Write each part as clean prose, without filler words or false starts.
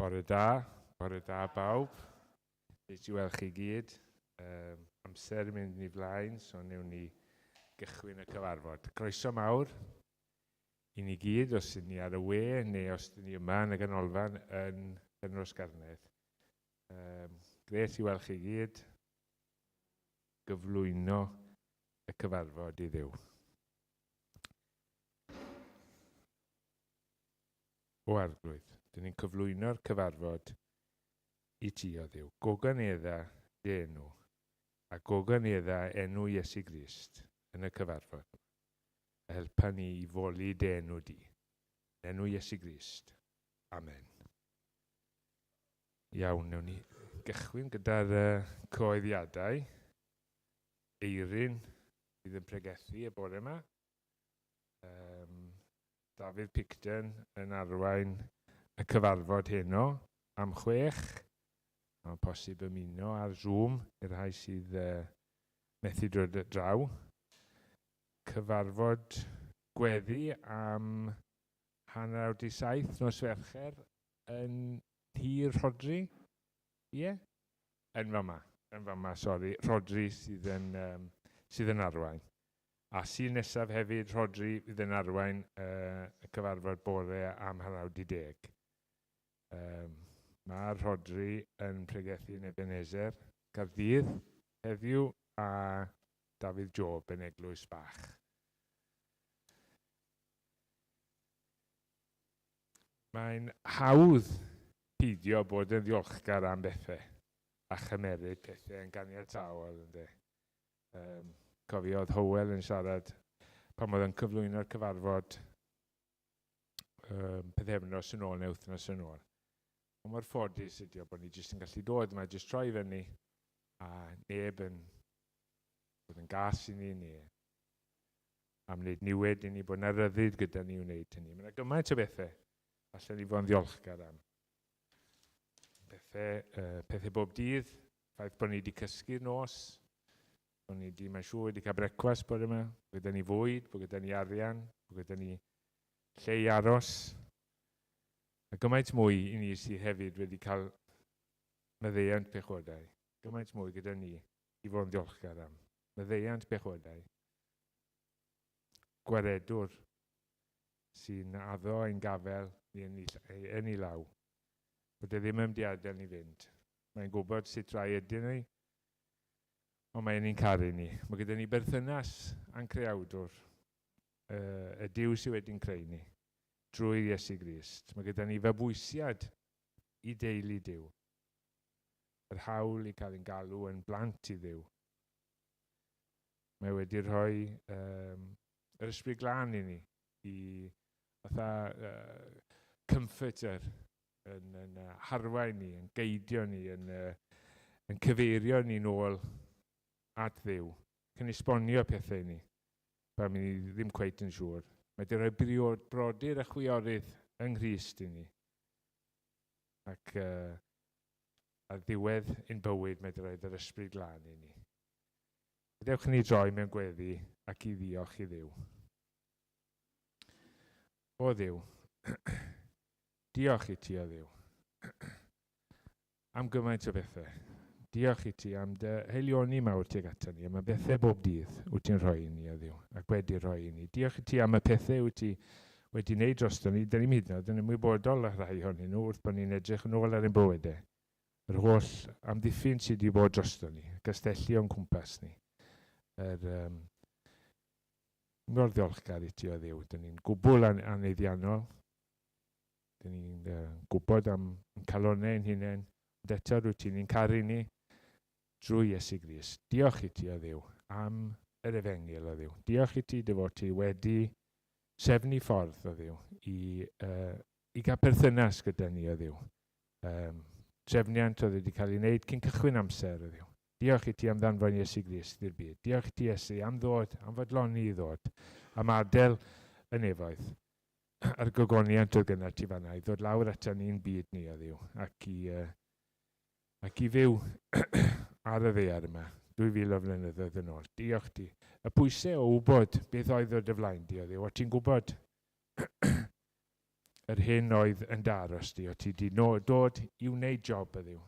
Bore da bawb. Beth i weld chi gyd. Amser yn mynd i flaen, so newn ni gychwyn y cyfarfod. Croeso mawr i ni gyd, os ydyn ni ar y we, neu os ydyn ni yma yn y ganolfan yn Penrose Garnedd. Gret i weld chi gyd. Gyflwyno y cyfarfod i Dduw. O arglwydd, dyn ni'n cyflwyno'r cyfarfod i ti o Dduw. Goganedda dy enw, a goganedda enw Iesu Grist yn y cyfarfod. Helpa ni i foli dy enw di. Enw Iesu Grist. Amen. Iawn, newn ni gychwyn gyda'r cyhoeddiadau. Eirin bydd yn pregethu y bore yma. Dafydd Picton yn arwain y cyfarfod heno am 6. Mae'n posib ymuno ar Zoom i'r rhai sydd methu dod draw. Cyfarfod gweddi am 6:30 nos Fercher yn Tir Rhodri. Ie? Yn fama, sori. Rhodri sydd yn arwain. A sy'n nesaf hefyd, Rhodri fydd yn arwain y cyfarfod bore am 9:10. Mae Rhodri yn pregethu yn Ebenezer, Caerdydd heddiw, a Dafydd Job yn Eglwys Bach. Mae'n hawdd peidio bod yn ddiolchgar am bethau a chymeryd pethau yn ganiataol. Cofiodd Hywel yn siarad pan oedd yn cyflwyno'r cyfarfod pethefnos yn ôl neu wythnos yn ôl. Ond mor ffodus ydy o bod ni jyst yn gallu dod yma, jyst troi fyny, a neb yn bod yn gas i ni, neu am wneud niwed i ni, bod yna ryddid gyda ni wneud hynny. Mae'n gymaint o bethau allan ni fod yn ddiolchgar am. Pethau bob dydd, ffaith bod ni wedi cysgu'r nos, bod ni wedi, mae'n siŵr, wedi cael brecwast bod yma, bod gyda ni fwyd, bod gyda ni arian, bod gyda ni lle i aros. A gymaint mwy i ni sydd hefyd wedi cael maddeuant pechodau. Gymaint mwy gyda ni i fod yn ddiolchgar am. Maddeuant pechodau. Gwaredwr sy'n addo ein gafel yn ei law. Bod e ddim yn mynd i adael ni fynd. Mae'n gwybod sut rai ydyn ni, ond mae'n ni'n caru ni. Mae gyda ni berthynas ancreawdwr, y Duw sydd wedi'n creu ni, drwy Iesu Grist. Mae gyda ni fabwysiad i deulu Duw. Yr hawl i cael ein galw yn blant i Dduw. Mae wedi rhoi yr ysbryd glân i ni, i fatha comforter, yn harwain ni, yn geidio ni, yn cyfeirio ni nôl at Dduw, cyn esbonio pethau ni, pan ni ddim cweit yn siŵr. Mae wedi rhoi brodyr a chwiorydd yng Nghrist i ni. Ac ar ddiwedd ein bywyd mae wedi rhoi yr ysbryd glân i ni. Gadewch ni droi mewn gweddi ac i ddiolch i Dduw. O Dduw, diolch i ti o Dduw. Am gymaint o bethau. Diolch i ti am dy heilioni mawr tuag ata ni. Am y bethau bob dydd wyt ti'n rhoi i ni o Dduw, ac wedi rhoi i ni. Diolch i ti am y pethau wyt ti wedi wneud drosto ni. Dyn ni'n hyd yn oed yn ymwybodol a rhai ohonyn nhw wrth bod ni'n edrych yn ôl ar ein bywydau. Yr holl amddiffyn sydd wedi bod drosto ni, castelli o'n cwmpas ni. Mor ddiolchgar i ti o Dduw. Dyn ni'n gwbl aneddiannol. Dyn ni'n gwybod am calonnau ein hunain. Ond eto rwyt ti'n caru ni drwy Iesu Grist. Diolch i ti o Dduw am yr efengyl o Dduw. Diolch i ti dy fod ti wedi sefnu ffordd o Dduw i gael perthynas gyda ni o Dduw. Trefniant oedd wedi cael ei wneud cyn cychwyn amser o Dduw. Diolch i ti am ddanfon Iesu Grist i'r byd. Diolch i ti Iesu am ddod, am fodloni i ddod, am adael y nefoedd. A'r gogoniant oedd gyda ti fanna i ddod lawr ata ni'n byd ni o Dduw ac i fyw ar y ddaear yma 2000 o flynyddoedd yn ôl. Diolch ti. Y pwysau o wybod beth oedd o dy flaen di o Dduw. O ti'n gwybod yr hyn oedd yn daros di, o ti di dod i wneud job y ddiw.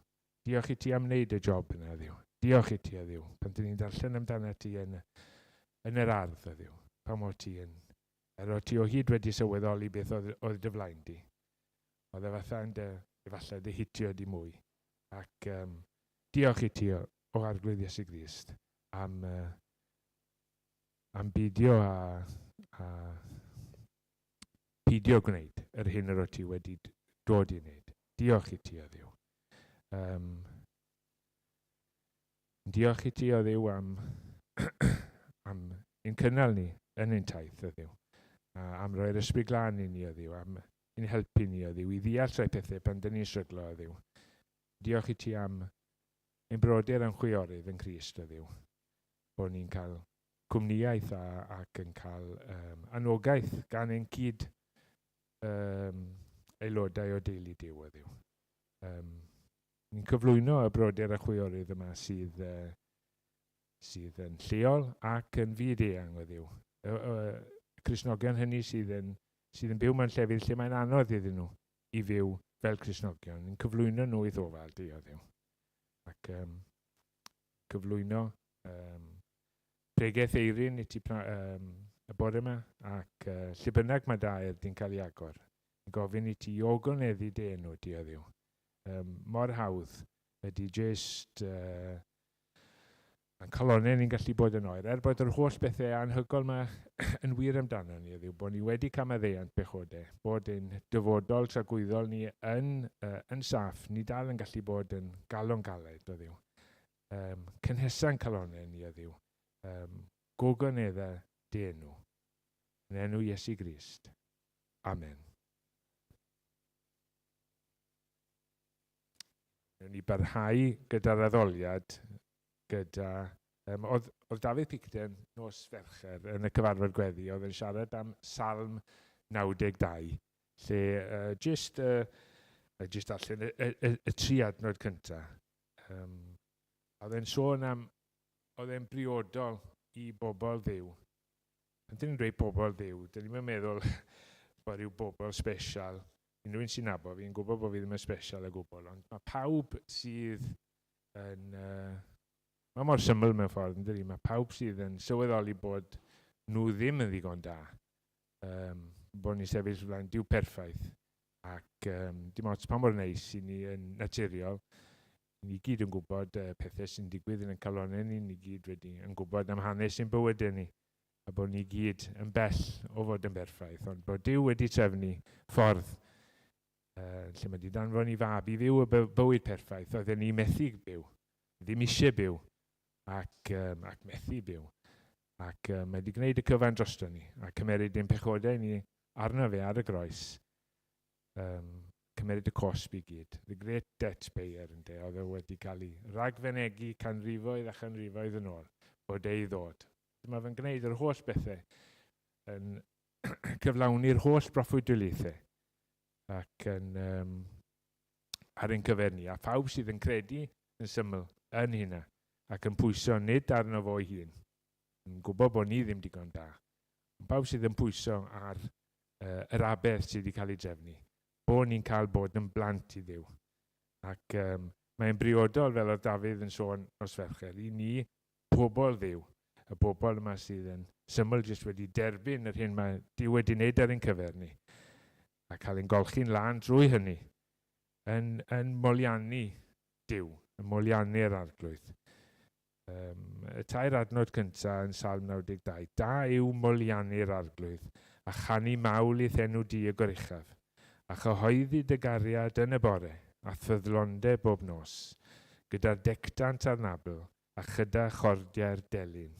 Diolch i ti am wneud y job yna, ddiw. Diolch i ti, ddiw. Pan dyn ni'n darllen amdano ti yn yr ardd, ddiw. Pam o ti yn... o ti o hyd wedi sylweddoli beth oedd dy flaen di. Oedd e fatha yn efallai dy hitio di mwy. Ac diolch i ti o arglwydd Iesu Grist am beidio a peidio gwneud yr hyn yr o ti wedi dod i wneud. Diolch i ti o ddiw. Diolch i ti o ddiw am ein cynnal ni yn ein taith o ddiw. Am roi'r ysbryd glân i ni o ddiw, am ein helpu ni o ddiw, i ddeall rhai pethau pan dyn ni'n stryglo o ddiw. Diolch i ti am ein brodyr yn chwiorydd yn Crist o ddiw. Bod ni'n cael cwmniaeth ac yn cael anogaeth gan ein cyd aelodau o deulu Duw o ddiw. Ni'n cyflwyno y brodyr a chwiorydd yma sydd yn lleol ac yn fyd-eang o ddiw. Cristnogion hynny sydd yn byw mewn llefydd lle mae'n anodd iddyn nhw i fyw fel Cristnogion. Ni'n cyflwyno nhw i ddofal di o ddiw. Ac cyflwyno pregaeth eirin i ti y bore yma ac lle bynnag mae dair di'n cael ei agor. Ni'n gofyn i ti ogoneddu dy enw di o ddiw. Mor hawdd ydy jyst yn calonau ni'n gallu bod yn oer. Bod yr holl bethau anhygoel yma yn wir amdano ni o ddiw, bod ni wedi camaddeuant pechodau, bod ein dyfodol tragwyddol ni yn saff, ni dal yn gallu bod yn galon galed o ddiw. Cynhesa'n calonau ni o ddiw. Gogoneddau dy enw. Yn enw Iesu Grist. Amen. Ni barhau gyda'r addoliad gyda... oedd Dafydd Picton nos Fercher yn y cyfarfod gweddi, oedd yn siarad am Salm 92, lle jyst allan y tri adnod cyntaf. Oedd e'n sôn am, oedd e'n briodol i bobl ddiw. Pan dyn ni'n dweud bobl ddiw, dyn ni'n meddwl bod rhyw bobl special. Unrhyw un sy'n nabod fi'n gwybod bod fi ddim yn special o gwbl, ond mae pawb sydd yn... mae mor syml mewn ffordd, yn dydi? Mae pawb sydd yn sylweddoli bod nhw ddim yn ddigon da. Bod ni'n sefyll flaen Duw perffaith. Ac dim ots pa mor neis i ni yn naturiol. Ni gyd yn gwybod pethau sy'n digwydd yn y calonau ni. Ni gyd wedi yn gwybod am hanes sy'n bywydau ni. A bod ni gyd yn bell o fod yn berffaith. Ond bod Duw wedi trefnu ffordd lle mae wedi danfon i fab i fyw y bywyd perffaith, oedd ni methu byw, ddim eisiau byw, ac methu byw. Ac mae wedi gwneud y cyfan drosto ni, a cymeryd ein pechodau ni arno fe ar y groes, cymeryd y cosb i gyd. The great debt payer, ynddo, oedd e wedi cael ei ragfenegu canrifoedd a chanrifoedd yn ôl, bod ei ddod. Mae fe'n gwneud yr holl bethau yn cyflawni'r holl broffwydolaethau ac ar ein cyfer ni. A pawb sydd yn credu yn syml yn hynna ac yn pwyso nid arno fo ei hun. Yn gwybod bod ni ddim digon da. Pawb sydd yn pwyso ar yr aberth sydd wedi cael ei drefnu. Bod ni'n cael bod yn blant i Dduw. Ac mae'n briodol fel oedd Dafydd yn sôn os fercher. I ni, pobl Dduw, y bobl yma sydd yn syml jyst wedi derbyn yr hyn mae Duw wedi wneud ar ein cyfer ni. A cael ein golchi'n lan drwy hynny, yn moliannu Duw, yn moliannu'r arglwydd. Y tair adnod cyntaf yn Salm 92, da yw moliannu'r arglwydd, a chanu mawl i enw di y goruchaf, a chyhoeddi dy gariad yn y bore, a ffyddlonde bob nos, gyda'r decdant ar nabl, a chyda chordiau'r delyn.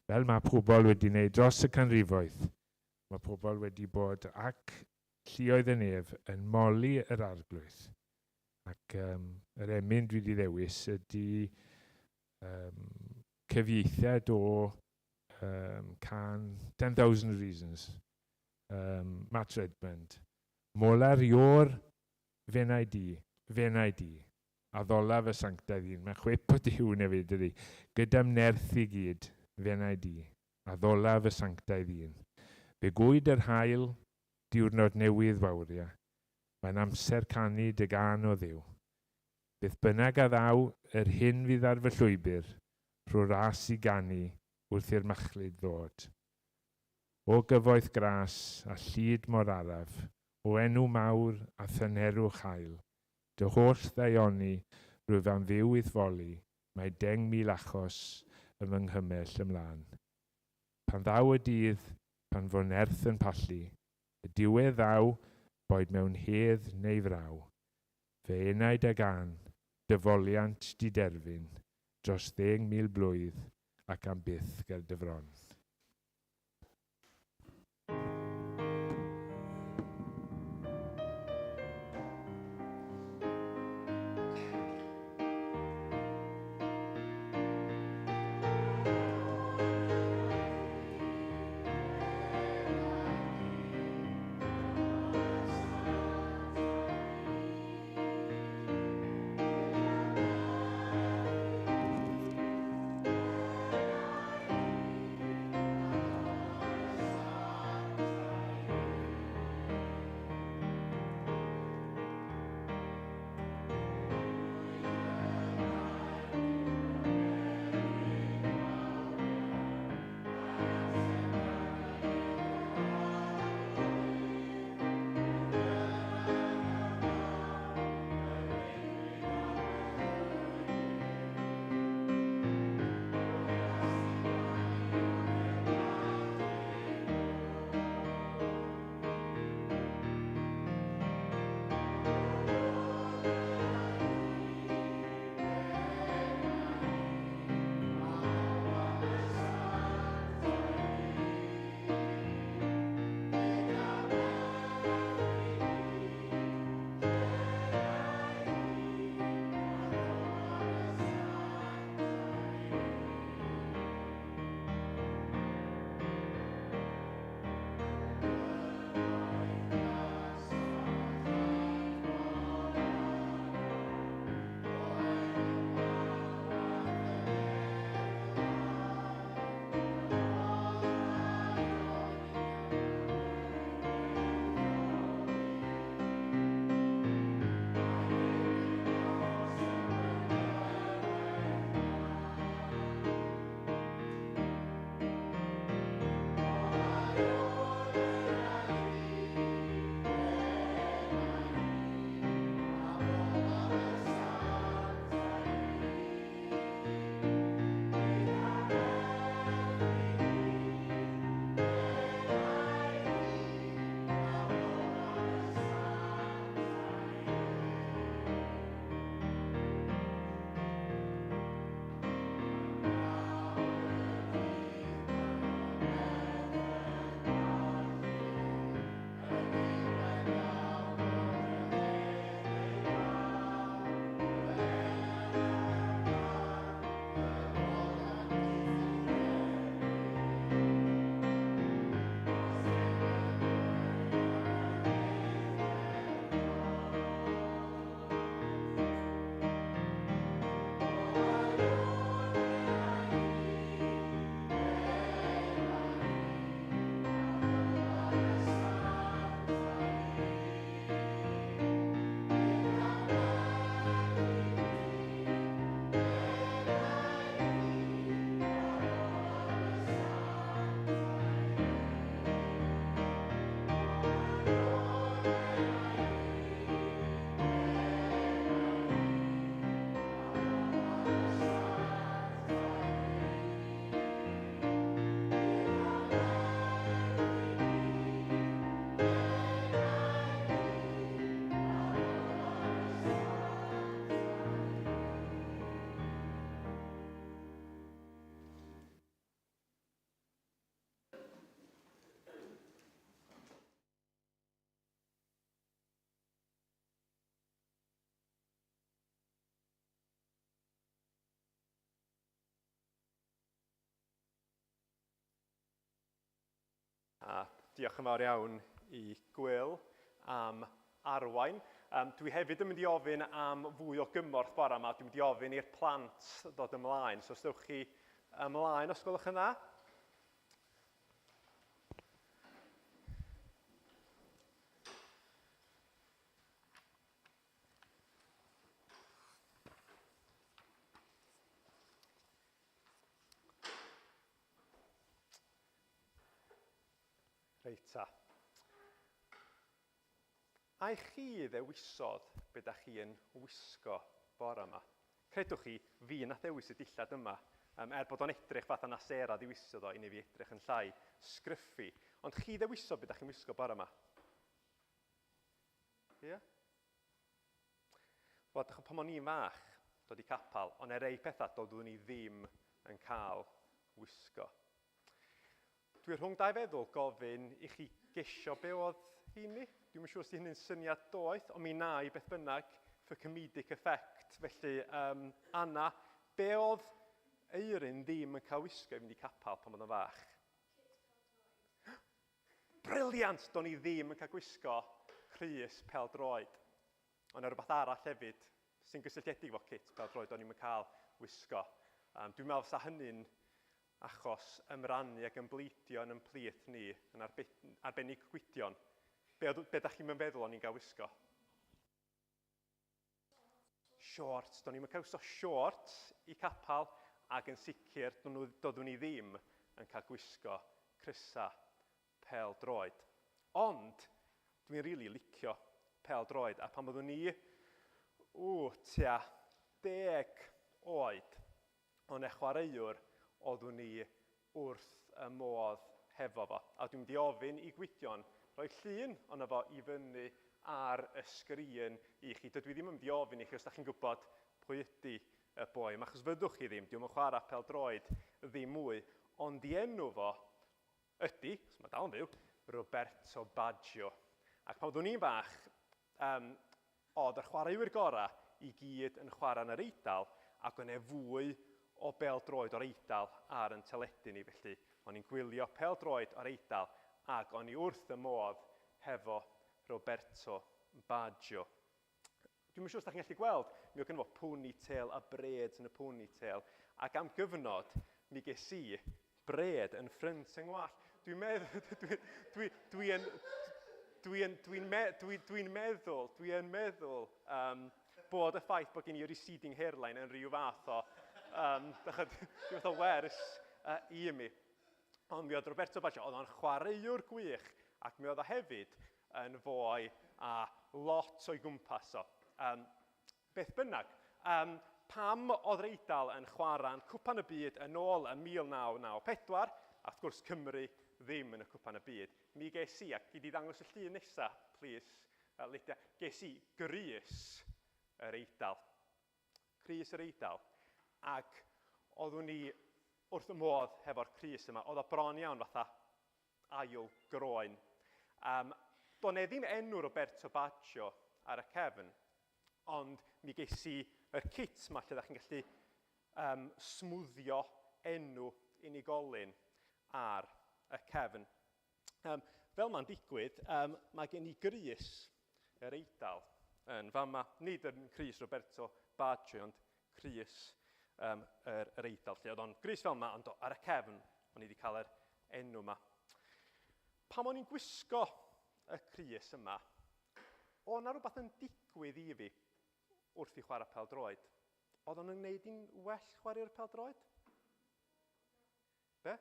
Fel mae pobl wedi wneud dros y canrifoedd, mae pobl wedi bod ac lluoedd y nef yn moli yr arglwydd. Ac yr emyn dwi wedi ddewis ydy cyfieithiad o can 10,000 Reasons. Matt Redmond. Molar io'r fenau di, a ddolaf y sanctaidd un. Mae chwip o Duw nefyd ydy. Gyda'm nerth i gyd, fenau di, a ddolaf y sanctaidd un. Fe gwyd yr hael, diwrnod newydd fawria, Mae'n amser canu dy gan o ddiw. Beth bynnag a ddaw yr hyn fydd ar fy llwybr, rho ras i ganu wrth i'r machlud ddod. O gyfoeth gras a llyd mor araf, o enw mawr a thynerwch hael, dy holl ddaioni rwyf am fyw iddfoli, mae 10,000 achos ym fy nghymell ymlaen. Pan ddaw y dydd, pan fo nerth yn pallu, y diwedd ddaw, boed mewn hedd neu fraw, fe enaid ag an, dyfoliant di derfyn, dros 10,000 blwydd ac am byth ger dyfron. A diolch yn fawr iawn i Gwyl am arwain. Dwi hefyd yn mynd i ofyn am fwy o gymorth bore yma. Dwi'n mynd i ofyn i'r plant ddod ymlaen. So os dewch chi ymlaen os gwelwch yn dda. Reit ta. A'i chi ddewisodd be da chi yn wisgo bore yma? Credwch chi, fi na ddewis y dillad yma. Bod o'n edrych fath yna sera ddiwiso ddo i ni fi edrych yn llai sgryffu. Ond chi ddewiso be da chi'n wisgo bore yma? Ie? Wel, pan o'n i'n fach, dod i capal, ond rei pethau doeddwn ni ddim yn cael wisgo. Dwi rhwng dau feddwl gofyn i chi gesio be oedd hynny. Dwi'n siŵr os hynny'n syniad doeth, ond mi na i beth bynnag for comedic effect. Felly, Anna, be oedd Eirin ddim yn cael wisgo i fynd i capal pan oedd yn fach? Briliant! Do'n i ddim yn cael gwisgo crys pêl-droed. Ond rhywbeth arall hefyd sy'n gysylltiedig efo kit pêl-droed do'n i'm yn cael wisgo. Dwi'n meddwl sa hynny'n achos ymrannu ac ymbleidio yn ymplith ni yn arbennig gwydion. Be da chi'n meddwl o'n i'n cael wisgo? Shorts. Do'n i'm yn cael wisgo shorts i capal ac yn sicr doeddwn i ddim yn cael gwisgo crysa pêl-droed. Ond dwi'n rili licio pêl-droed a pan byddwn ni tua 10 oed o'n chwaraewr oeddwn ni wrth y modd hefo fo. A dwi'n mynd i ofyn i gwydion rhoi llun ond efo i fyny ar y sgrin i chi. Dydw i ddim yn mynd i ofyn i chi os da chi'n gwybod pwy ydy y boi. Achos fyddwch chi ddim, dwi'n chwarae pêl-droed ddim mwy. Ond di enw fo ydy, os mae dal yn fyw, Roberto Baggio. Ac pan oeddwn i'n fach, oedd y chwaraewyr gorau i gyd yn chwarae yn yr Eidal ac o'n fwy o bêl-droed o'r Eidal ar yn teledu ni. Felly, o'n i'n gwylio pêl-droed o'r Eidal ac o'n i wrth y modd hefo Roberto Baggio. Dwi'n siŵr os da chi'n gallu gweld, mi oedd gynno fo ponytail a bred yn y ponytail. Ac am gyfnod, mi ges i bred yn ffrynt yng ngwallt. Dwi'n meddwl bod y ffaith bod gen i receding hairline yn rhyw fath o wers i mi. Ond mi oedd Roberto Baggio, oedd o'n chwaraewr gwych ac mi oedd o hefyd yn fwy a lot o'i gwmpas o. Beth bynnag, pam oedd yr Eidal yn chwarae'n cwpan y byd yn ôl y 1994, a wrth gwrs Cymru ddim yn y cwpan y byd, mi ges i, ac i ddangos y llun nesaf, please, Lydia, ges i grys yr Eidal. Crys yr Eidal. Ac oeddwn ni wrth y modd hefo'r crys yma, oedd o bron iawn fatha ail groen. Do'n ddim enw Roberto Baggio ar y cefn, ond mi ges i yr kit yma lle da chi'n gallu smwddio enw unigolyn ar y cefn. Fel mae'n digwydd, mae gen i grys yr Eidal yn fama. Nid yn crys Roberto Baggio, ond crys yr Eidal. Lle oedd o'n grys fel yma, ond ar y cefn o'n i wedi cael yr enw yma. Pam o'n i'n gwisgo y crys yma, oedd yna rhywbeth yn digwydd i fi wrth i chwarae pêl-droed. Oedd o'n gwneud i'n well chwarae'r pêl-droed? Be?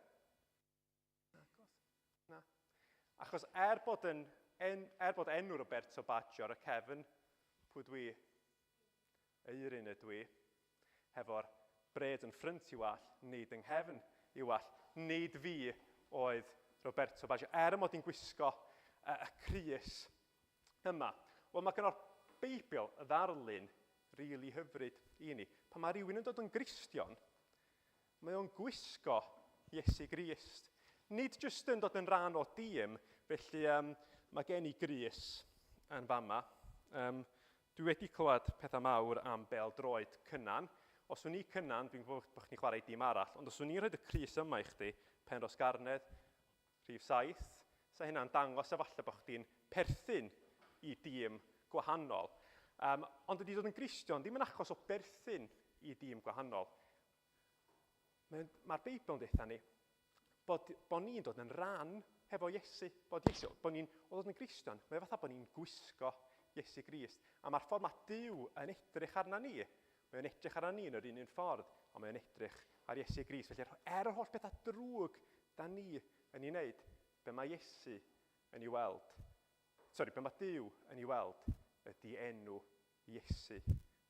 Na. Achos bod enw Roberto Baggio ar y cefn, pwy dwi? Eirin ydw i, hefo'r bred yn ffrynt i wall, nid yng nghefn i wall. Nid fi oedd Roberto Baggio. Mod i'n gwisgo y crys yma. Wel, mae gyda'r Beibl y ddarlun rili hyfryd i ni. Pan mae rhywun yn dod yn Gristion, mae o'n gwisgo Iesu Grist. Nid jyst yn dod yn rhan o dîm, felly mae gen i grys yn fama. Dwi wedi clywed pethau mawr am bêl-droed cynnan. Os o'n i cynnan, dwi'n gwybod bod chi'n chwarae dîm arall, ond os o'n i'n rhoi y crys yma i chdi, Penrhos Garnedd, Rhif 7, sa hynna'n dangos efallai bod chdi'n perthyn i dîm gwahanol. Ond ydy dod yn Gristion ddim yn achos o berthyn i dîm gwahanol. Mae'r Beibl yn deitha ni bod ni'n dod yn rhan hefo Iesu. Bod ni'n dod yn Gristion, mae fatha bod ni'n gwisgo Iesu Grist. A mae'r ffordd mae Duw yn edrych arna ni. Mae'n edrych arna ni yn yr un ffordd, ond mae'n edrych ar Iesu Grist. Felly yr holl bethau drwg da ni yn ei wneud, be mae Iesu yn ei weld. Be mae Duw yn ei weld ydy enw Iesu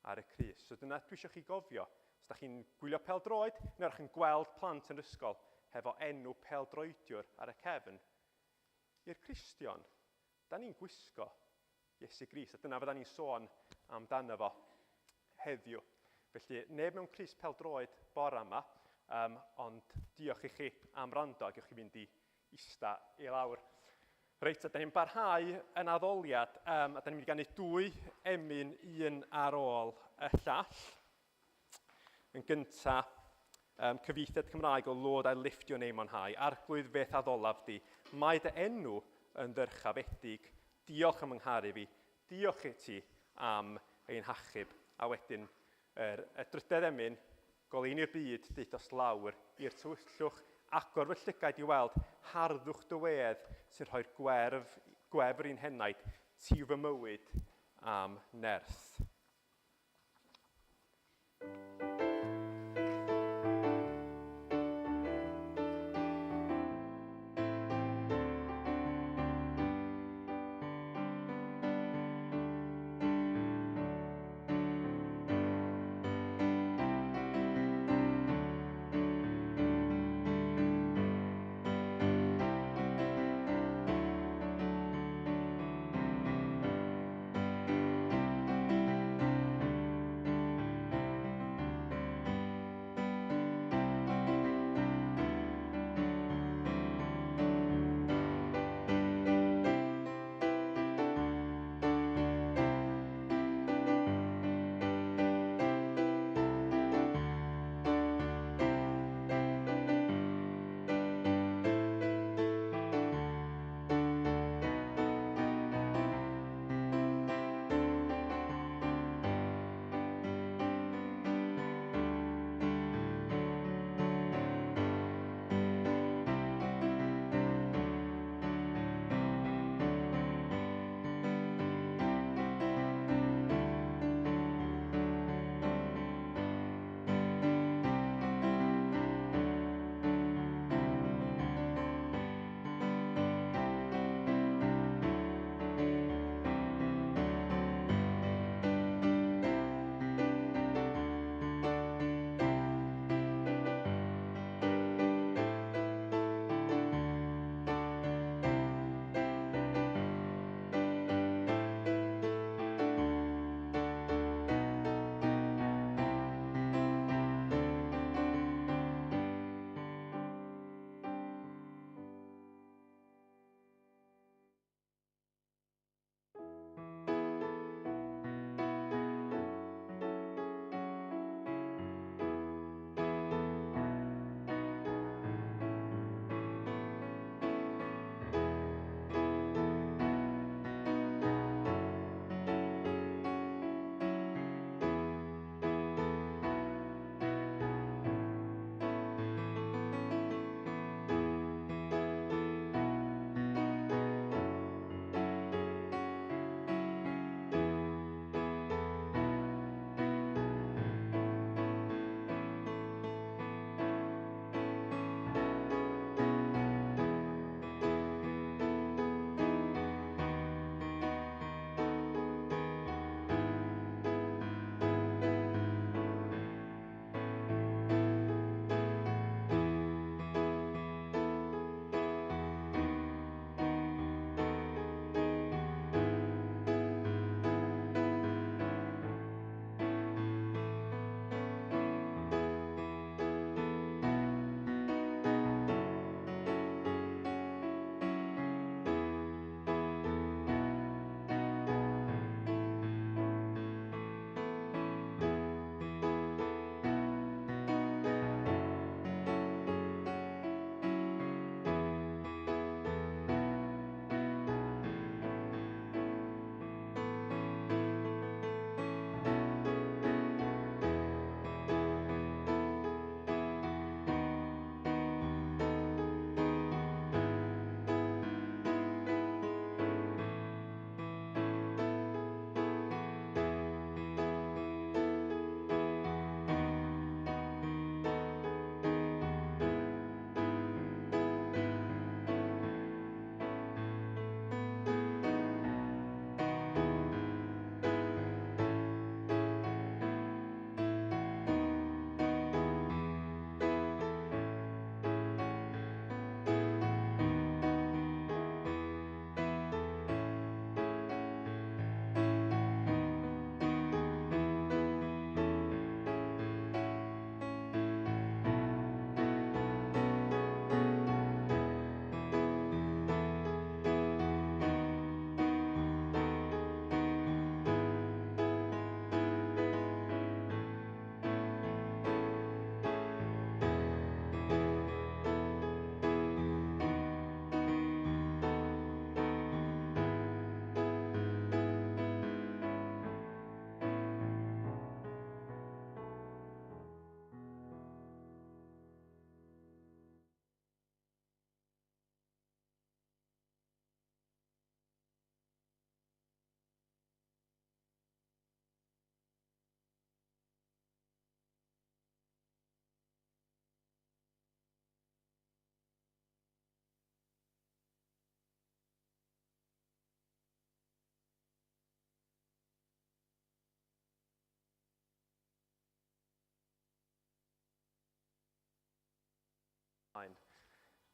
ar y crys. So dyna dwi eisiau chi gofio. Os da chi'n gwylio pêl-droed, neu chi'n gweld plant yn ysgol hefo enw pêl-droediwr ar y cefn, i'r Cristion, da ni'n gwisgo Iesu Grist, a dyna fydda ni'n sôn amdano fo heddiw. Felly, neb mewn crys pêl-droed bore yma, ond diolch i chi am rando ac i'ch chi fynd i ista i lawr. Reit, a da ni'n barhau yn addoliad, a da ni'n mynd i ganu 2 emyn, un ar ôl y llall. Yn gyntaf, cyfieithiad Cymraeg o Lord I lift your name on high, arglwydd beth addolaf di. Mae dy enw yn ddyrchafedig, diolch am yngharu fi, diolch i ti am ein hachub. A wedyn, y drydedd emyn, goleini'r byd, deitos lawr i'r tywyllwch, agor fy llygaid i weld, harddwch dywedd sy'n rhoi'r gwefr i'n henaid, tiw fy mywyd am nerth.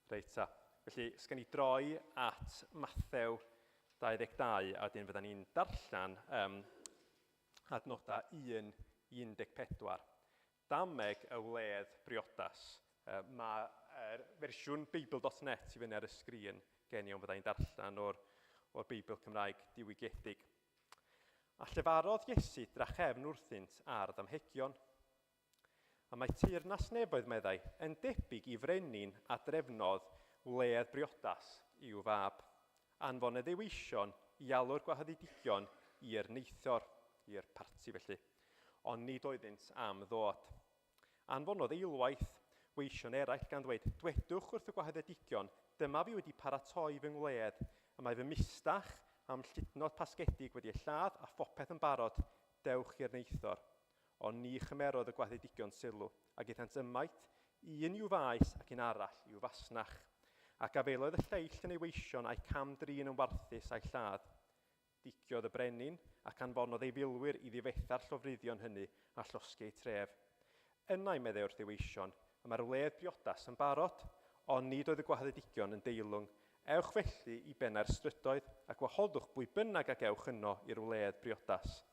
Reit ta. Felly, sgan ni droi at Mathew 22, a dyn fydda ni'n darllen adnodau 1-14. Dameg y wledd briodas. Mae'r fersiwn Beibl.net i fyny ar y sgrin gen i ond fydda ni'n darllen o'r Beibl Cymraeg diwygiedig. A llefarodd Iesu drachefn wrthynt ar ddamhegion. A mae teyrnas nefoedd meddai yn debyg i frenin a drefnodd wledd briodas i'w fab. Anfon y ddeweision i alw'r gwahoddidigion i'r neithor, i'r parti felly, ond nid oeddynt am ddod. Anfonodd eilwaith weision eraill gan ddweud, dwedwch wrth y gwahoddidigion, dyma fi wedi paratoi fy ngwledd, a mae fy mistach am llydnod pasgedig wedi lladd a phopeth yn barod, dewch i'r neithor. Ond ni chymerodd y gwahoddidigion sylw, ac eithant ymait, un i'w faes ac un arall i'w fasnach. Ac afeloedd y lleill yn ei weision a'i cam drin yn warthus a'i lladd. Digiodd y brenin ac anfonodd ei filwyr i ddifetha'r llofruddion hynny a llosgi eu tref. Yna i meddai wrth ei weision, y mae'r wledd briodas yn barod, ond nid oedd y gwahoddidigion yn deilwng. Ewch felly i benna'r strydoedd ac wahoddwch bwy bynnag ag ewch yno i'r wledd briodas.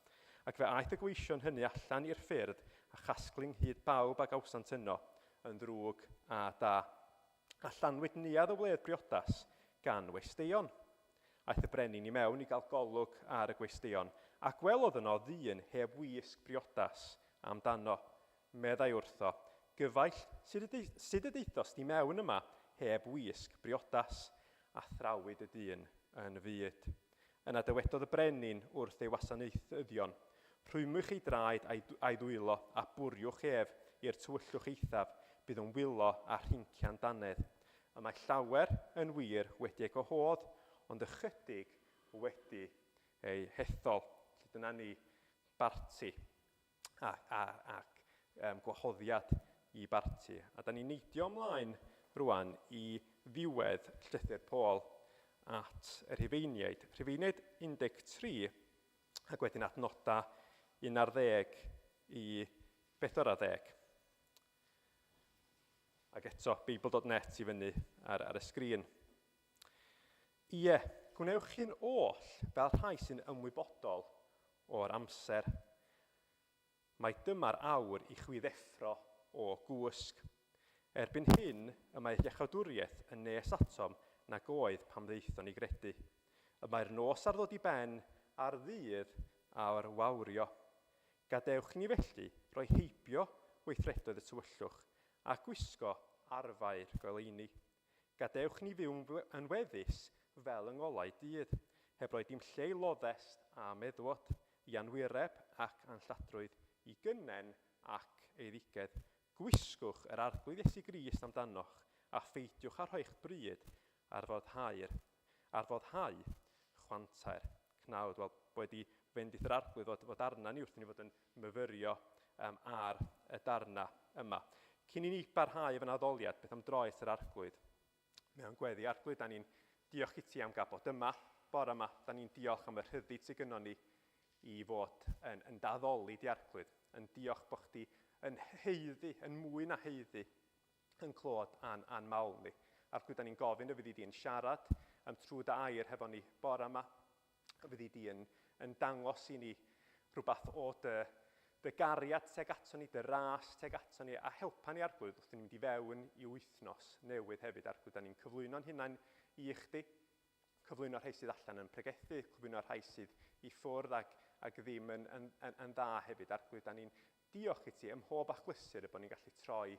Ac fe aeth y gweision hynny allan i'r ffyrdd a chasgling hyd bawb a gawsant yno yn ddrwg a da. A llanwyd neuadd y wledd briodas gan westeion. Aeth y brenin i mewn i gael golwg ar y gwesteion, a gwelodd yno ddyn heb wisg briodas amdano. Meddai wrtho, gyfaill, sut y deithos di mewn yma heb wisg briodas, a thrawyd y dyn yn fyd. Yna dywedodd y brenin wrth ei wasanaethyddion, rhwymwch ei draed a'i ddwylo a bwriwch ef i'r tywyllwch eithaf, bydd yn wylo a rhincian danedd. A mae llawer yn wir wedi ei gwahodd, ond ychydig wedi ei hethol. Dyna ni barti ac gwahoddiad i barti. A da ni'n neidio ymlaen rwan i ddiwedd llythyr Paul at y Rhufeiniaid. Rhufeiniaid 13 ac wedyn adnoda 11 i 40. Ac eto, Beibl.net i fyny ar y sgrin. Ie, gwnewch chi'n oll fel rhai sy'n ymwybodol o'r amser. Mae dyma'r awr i chwiddeffro o gwsg. Erbyn hyn, y mae iachawdwriaeth yn nes atom nag oedd pam ddeithon ni gredu. Y mae'r nos ar ddod i ben a'r ddydd a'r wawrio. Gadewch ni felly roi heibio weithredoedd y tywyllwch a gwisgo arfair goleuni. Gadewch ni fyw yn weddus fel yng ngolau dydd, heb roi dim lle i loddest a meddwod, i anwireb ac anlladrwydd, i gynnen ac eiddigedd. Gwisgwch yr arglwydd Iesu Grist amdanoch a pheidiwch ar rhoi'ch bryd ar foddhau chwantair cnawd. Wel, wedi fynd i'r arglwydd fod arna ni wrth i ni fod yn myfyrio ar y darna yma. Cyn i ni barhau efo addoliad beth am droes yr arglwydd. Mewn gweddi arglwydd, da ni'n diolch i ti am gael bod yma, bore yma. Da ni'n diolch am y rhyddid sydd gynnon ni i fod yn daddoli di arglwydd. Yn diolch bod chdi yn heiddi, yn mwy na heiddi, yn clod a'n mawl ni. Arglwydd, da ni'n gofyn y fydd i di yn siarad trwy dy air hefo ni bore yma. Y fydd i di yn dangos i ni rhywbeth o dy gariad teg ato ni, dy ras teg ato ni, a helpa ni arglwydd wrth i ni'n mynd i fewn i wythnos newydd hefyd arglwydd. Da ni'n cyflwyno'n hunain i chdi, cyflwyno rhai sydd allan yn pregethu, cyflwyno rhai sydd i ffwrdd ac ddim yn dda hefyd arglwydd. Da ni'n diolch i ti ym mhob achlysur y bod ni'n gallu troi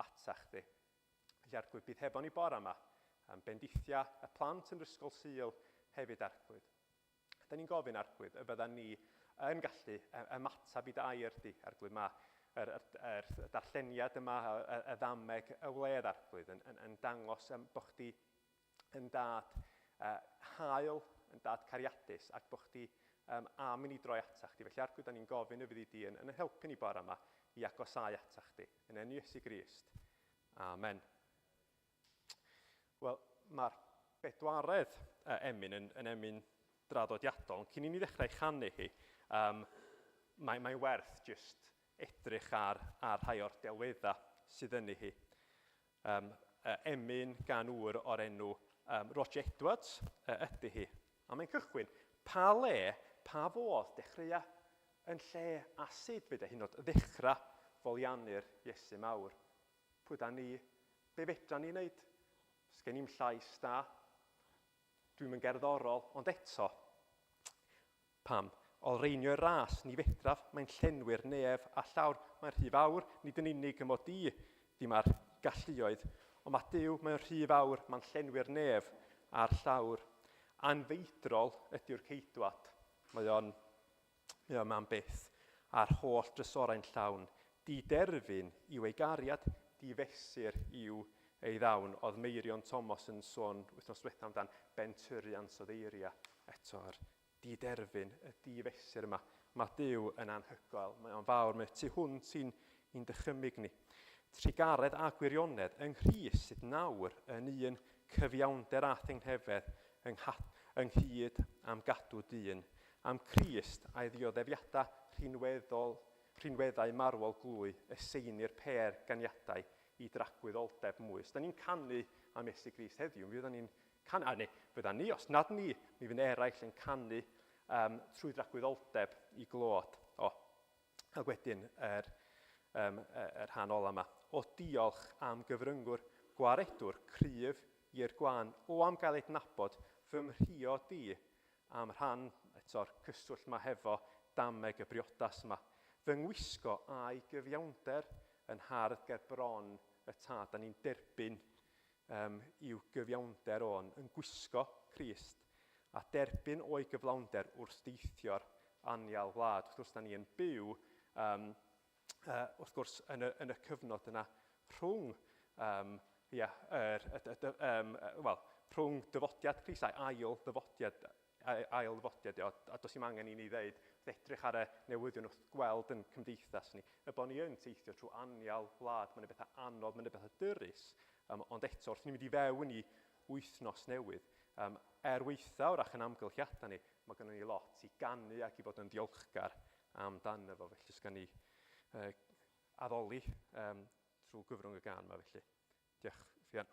ata chdi. Felly arglwydd bydd hefo ni bore yma, bendithia y plant yn yr ysgol Sul hefyd arglwydd. Da ni'n gofyn arglwydd y bydda ni yn gallu ymatab i dy air di arglwydd. Mae yr darlleniad yma, y ddameg, y wledd arglwydd yn dangos bod chdi yn dad hael, yn dad cariadus, ac bod chdi am i ni droi ata chdi. Felly arglwydd, da ni'n gofyn y fydd i di yn helpu ni bore yma i agosau ata chdi. Yn enw Iesu Grist. Amen. Wel, mae'r bedwaredd emyn yn emyn draddodiadol. Cyn i ni ddechrau chanu hi, mae werth just edrych ar rhai o'r delweddau sydd yn hi. emyn gan ŵr o'r enw Roger Edwards ydy hi. A mae'n cychwyn, pa le, pa fodd dechrau yn lle asid fydd hyn oed ddechrau foliannu'r Iesu Mawr. Pwy da ni, be fedra ni wneud? Sgen i'n llais da, dwi'n yn gerddorol, ond eto, pam? O reinio'r ras, ni fedraf, mae'n llenwi'r nef a llawr. Mae'n rhy fawr, nid yn unig ym mod i, dim ar galluoedd, ond mae Duw, mae'n rhy fawr, mae'n llenwi'r nef a'r llawr. Anfeidrol ydy'r ceidwad. Mae o'n beth a'r holl drysorau'n llawn. Di-derfyn i'w ei gariad, di-fesur i'w ei ddawn. Oedd Meirion Thomas yn sôn wythnos diwethaf amdan bentyrians o ddeiria eto'r di-derfyn, y di-fesur yma. Mae Duw yn anhygoel, mae o'n fawr, mae tu hwn sy'n dychymig ni. Trigaredd a gwirionedd yng Nghrist sydd nawr yn un cyfiawnder a thenghefedd ynghyd am gadw dyn. Am Crist a'i ddioddeffiadau rhinweddau marwol glwy, y seinir per ganiadau i dragwyddoldeb mwy. Os da ni'n canu am Iesu Grist heddiw, fydda ni'n canu, fydda ni, os nad ni, mi fydd eraill yn canu trwy dragwyddoldeb i glod. A wedyn yr rhan ola yma. O diolch am gyfryngwr gwaredwr cryf i'r gwan, o am gael ei nabod fy mhrio di am rhan eto'r cyswllt yma hefo dameg y briodas yma. Fy ngwisgo a'i gyfiawnder yn hardd ger bron y tad. Da ni'n derbyn i'w gyfiawnder o'n yn gwisgo Crist a derbyn o'i gyflawnder wrth deithio'r anial wlad. Wrth gwrs, da ni'n byw wrth gwrs yn y cyfnod yna rhwng rhwng dyfodiad Crist a ail ddyfodiad, a does dim angen i ni ddeud, edrych ar y newyddion wrth gweld yn cymdeithas ni, y bod ni yn teithio trwy anial wlad, mae'n bethau anodd, mae'n bethau dyrus, ond eto, wrth ni'n mynd i fewn i wythnos newydd, weithawr ac yn amgylchiadau ni, mae gennym ni lot i ganu ac i bod yn diolchgar amdano fo, felly sgan ni addoli trwy gyfrwng y gan yma, felly. Diolch, Fian.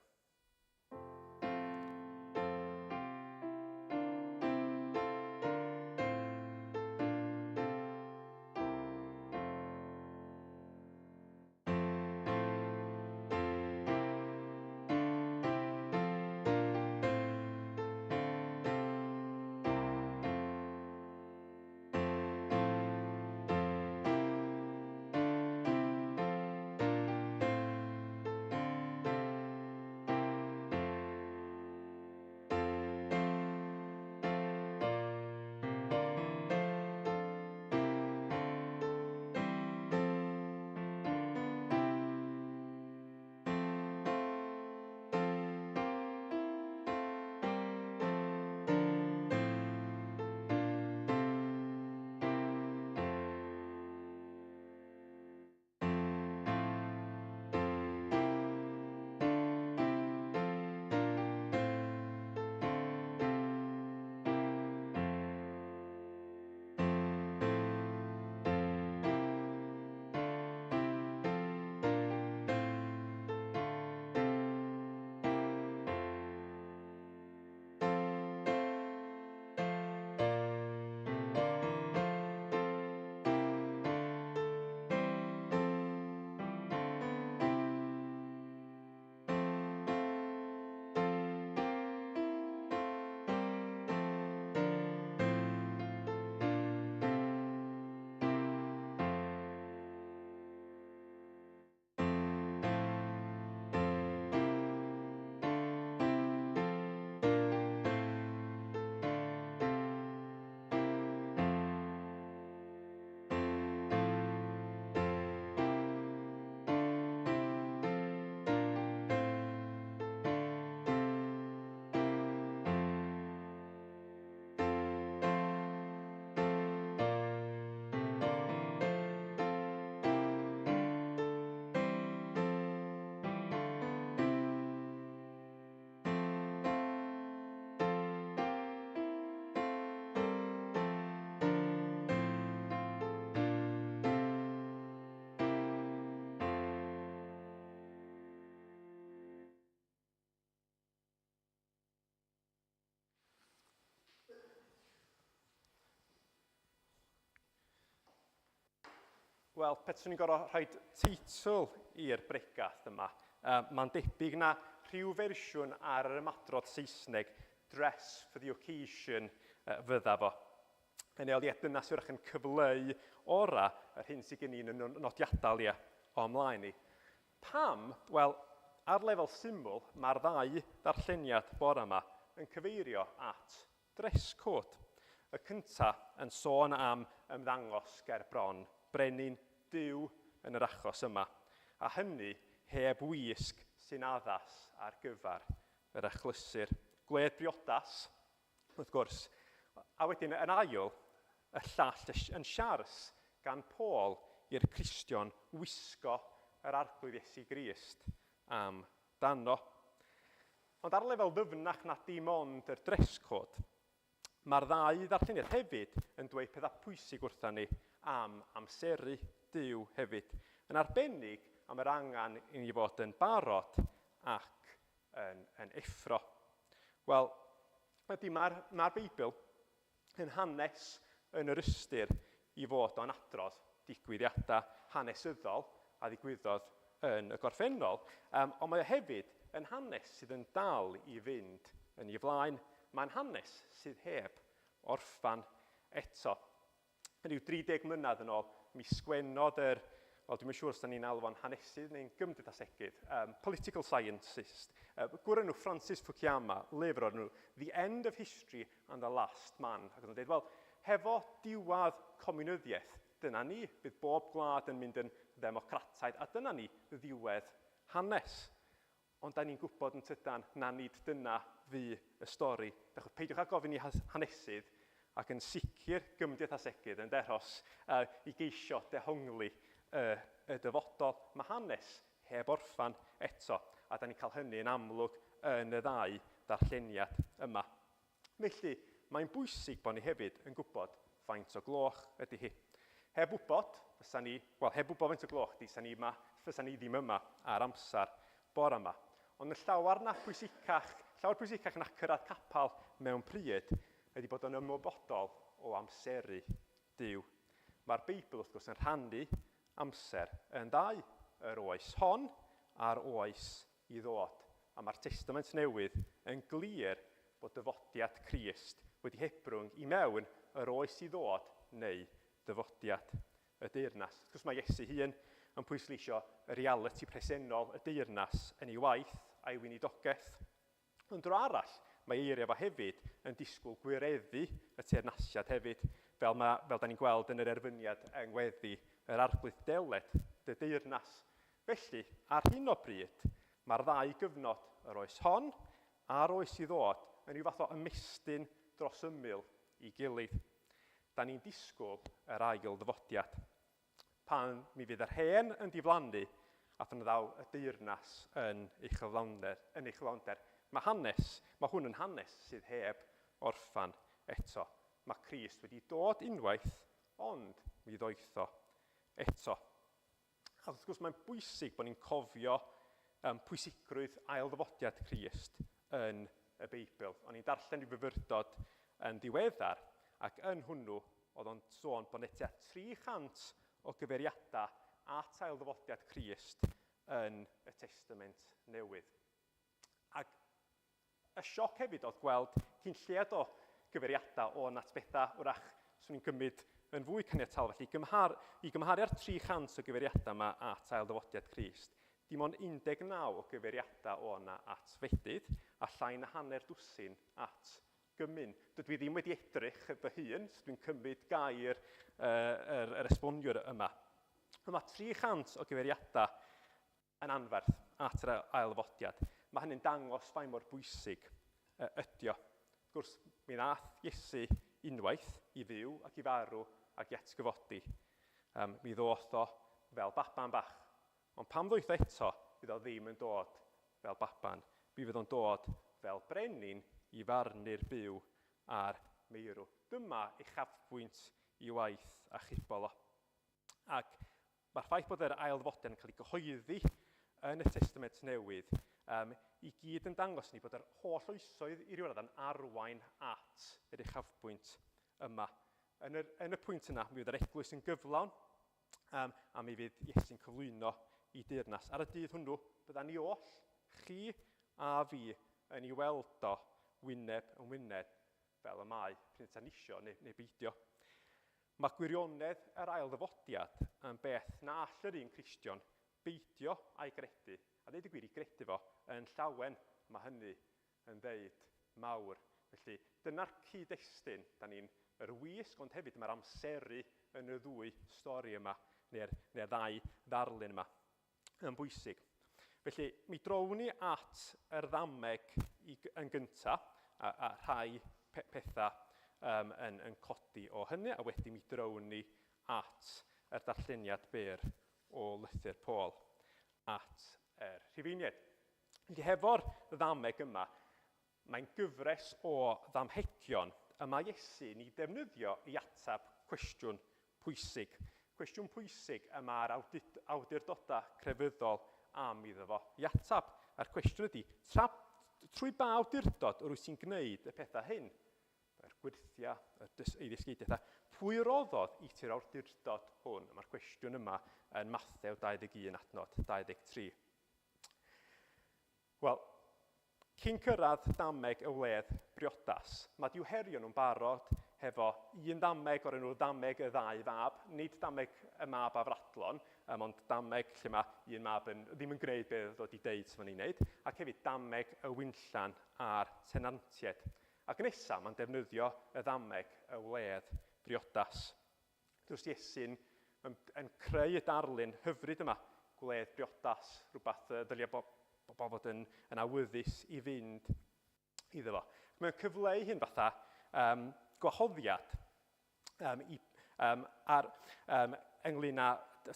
Wel, peth swn i'n gorau rhoi teitl i'r bregath yma. Mae'n debyg na rhyw fersiwn ar yr ymadrodd Saesneg, dress for the occasion, fydda fo. Yn eoliad dyna sy'n wrach yn cyfleu ora yr hyn sydd gen i'n nodiadau lia o ymlaen ni. Pam? Wel, ar lefel syml, mae'r ddau ddarlleniad bore yma yn cyfeirio at dress code. Y cyntaf yn sôn am ymddangos ger bron, brenin Duw yn yr achos yma, a hynny heb wisg sy'n addas ar gyfer yr achlysur. Gwled briodas, wrth gwrs, a wedyn yn ail, y llall yn siars gan Paul i'r Cristion wisgo yr arglwydd Iesu Grist am dano. Ond ar lefel ddyfnach na dim ond yr dress code, mae'r ddau ddarlleniad hefyd yn dweud pethau pwysig wrthyn ni am amseru Duw hefyd. Yn arbennig am yr angen i ni fod yn barod ac yn effro. Wel, mae'r Beibl yn hanes yn yr ystyr i fod o'n adrodd digwyddiadau hanesyddol a ddigwyddodd yn y gorffennol, ond mae o hefyd yn hanes sydd yn dal i fynd yn ei flaen. Mae'n hanes sydd heb orffan eto. Yn ryw 30 mlynedd yn ôl, mi sgwennodd dwi'n siŵr os da ni'n alw fo'n hanesydd neu'n gymdeithasegydd, political scientist, gwr enw Francis Fukuyama, lyfr o'r nhw, The End of History and the Last Man. Ac oedd yn dweud, wel, hefo diwadd comunyddiaeth, dyna ni, bydd bob gwlad yn mynd yn ddemocrataidd, a dyna ni ddiwedd hanes. Ond da ni'n gwybod yn tydan na nid dyna fu y stori. Peidiwch â gofyn i hanesydd, ac yn sicr gymdeithasegydd yn dehos i geisio dehongli y dyfodol. Mae hanes heb orffan eto, a da ni'n cael hynny yn amlwg yn y ddau ddarlleniad yma. Felly, mae'n bwysig bod ni hefyd yn gwybod faint o gloch ydy hi. Heb wybod faint o gloch fysa ni ddim yma ar amser bore yma. Ond yn llawer pwysicach na cyrraedd capal mewn pryd ydy bod yn ymwybodol o amseru Duw. Mae'r Beibl wrth gwrs yn rhannu amser yn ddau, yr oes hon a'r oes i ddod. A mae'r Testament Newydd yn glir bod dyfodiad Crist wedi hebrwng i mewn yr oes i ddod neu dyfodiad y deyrnas. Wrth gwrs mae Iesu hun yn pwysleisio y realiti presennol y deyrnas yn ei waith a'i weinidogaeth. Ond dro arall, mae eiriau fo hefyd yn disgwyl gwireddu y teyrnasiad hefyd, fel da ni'n gweld yn yr erfyniad yng ngweddi yr arglwydd deled, dy deyrnas. Felly, ar hyn o bryd, mae'r ddau gyfnod, yr oes hon a'r oes i ddod, yn rhyw fath o ymestyn dros ymyl i gilydd. Da ni'n disgwyl yr ail ddyfodiad. Pan mi fydd yr hen yn diflannu, a pan ddaw y deyrnas yn ei chyflawnder. Mae hwn yn hanes sydd heb orffan eto. Mae Crist wedi dod unwaith, ond mi ddoetho eto. A wrth gwrs mae'n bwysig bod ni'n cofio pwysigrwydd ail ddyfodiad Crist yn y Beibl. O'n i'n darllen i fyfyrdod yn ddiweddar, ac yn hwnnw oedd o'n sôn bod netia 300 o gyfeiriadau at ail ddyfodiad Crist yn y Testament Newydd. Ac y sioc hefyd oedd gweld cynlliad o gyfeiriadau o'n at bethau wrach swn i'n gymryd yn fwy caniatol. Felly i gymharu'r 300 o gyfeiriadau yma at ail ddyfodiad Crist, dim ond 19 o gyfeiriadau o'na at fedydd, a llai na hanner dwsin at gymyn. Dydw i ddim wedi edrych fy hun, so dwi'n cymryd gair yr esboniwr yma. Mae 300 o gyfeiriadau yn anferth at yr ail ddyfodiad. Mae hynny'n dangos faint mor bwysig ydi o. Wrth gwrs, mi nath Iesu unwaith i fyw ac i farw ac i atgyfodi. Mi ddoth o fel baban bach. Ond pam ddoeth eto, bydd o ddim yn dod fel baban. Mi fydd o'n dod fel brenin i farnu'r byw a'r meirw. Dyma uchafbwynt i waith a chybol o. Ac mae'r ffaith bod yr ail ddyfodiad yn cael ei gyhoeddi yn y Testament Newydd i gyd yn dangos ni bod yr holl oesoedd i ryw radd yn arwain at yr uchafbwynt yma. Yn y pwynt yna, mi fydd yr eglwys yn gyflawn a mi fydd Iesu'n cyflwyno I deyrnas. Ar y dydd hwnnw, bydda ni oll, chi a fi, yn ei weld o wyneb yn wyneb fel y mae, pryd ta'n isio neu beidio. Mae gwirionedd yr ail ddyfodiad yn beth na all yr un Cristion beidio a'i gredu, a dweud y gwir I gredu fo yn llawen, mae hynny yn ddeud mawr. Felly, dyna'r cyd-destun, da ni'n yr wisg, ond hefyd mae'r amseru yn y ddwy stori yma, neu'r ddau ddarlun yma, yn bwysig. Felly, mi drown ni at yr ddameg yn gyntaf, a rhai pethau yn codi o hynny, a wedyn mi drown ni at yr darlleniad byr o lythyr Paul at yr Rhufeiniaid. Felly, hefo'r ddameg yma, mae'n gyfres o ddamhegion y mae Iesu'n ei defnyddio I atab cwestiwn pwysig. Cwestiwn pwysig y mae'r awdurdodau crefyddol am iddo fo I atab. A'r cwestiwn ydy, trwy ba awdurdod rwyt ti'n gwneud y pethau hyn? Yr gwirthia, ei ddysgeidiaethau. Pwy roddodd I ti'r awdurdod hwn? Mae'r cwestiwn yma yn Mathew 21 adnod 23. Wel, cyn cyrraedd dameg y wledd briodas, mae diw herio nhw'n barod hefo un dameg o'r enw dameg y ddau fab, nid dameg y mab a fradlon, ond dameg lle mae un mab ddim yn gwneud beth oedd I deud sy'n ni'n neud, ac hefyd dameg y wynllan a'r tenantiaid. Ac nesaf, mae'n defnyddio y ddameg y wledd briodas. Drws Iesu'n yn creu y darlun hyfryd yma, gwledd briodas, rhywbeth ddylia bobl fod yn awyddus I fynd iddo fo. Mae'n cyfleu hyn fatha gwahoddiad ynglyn â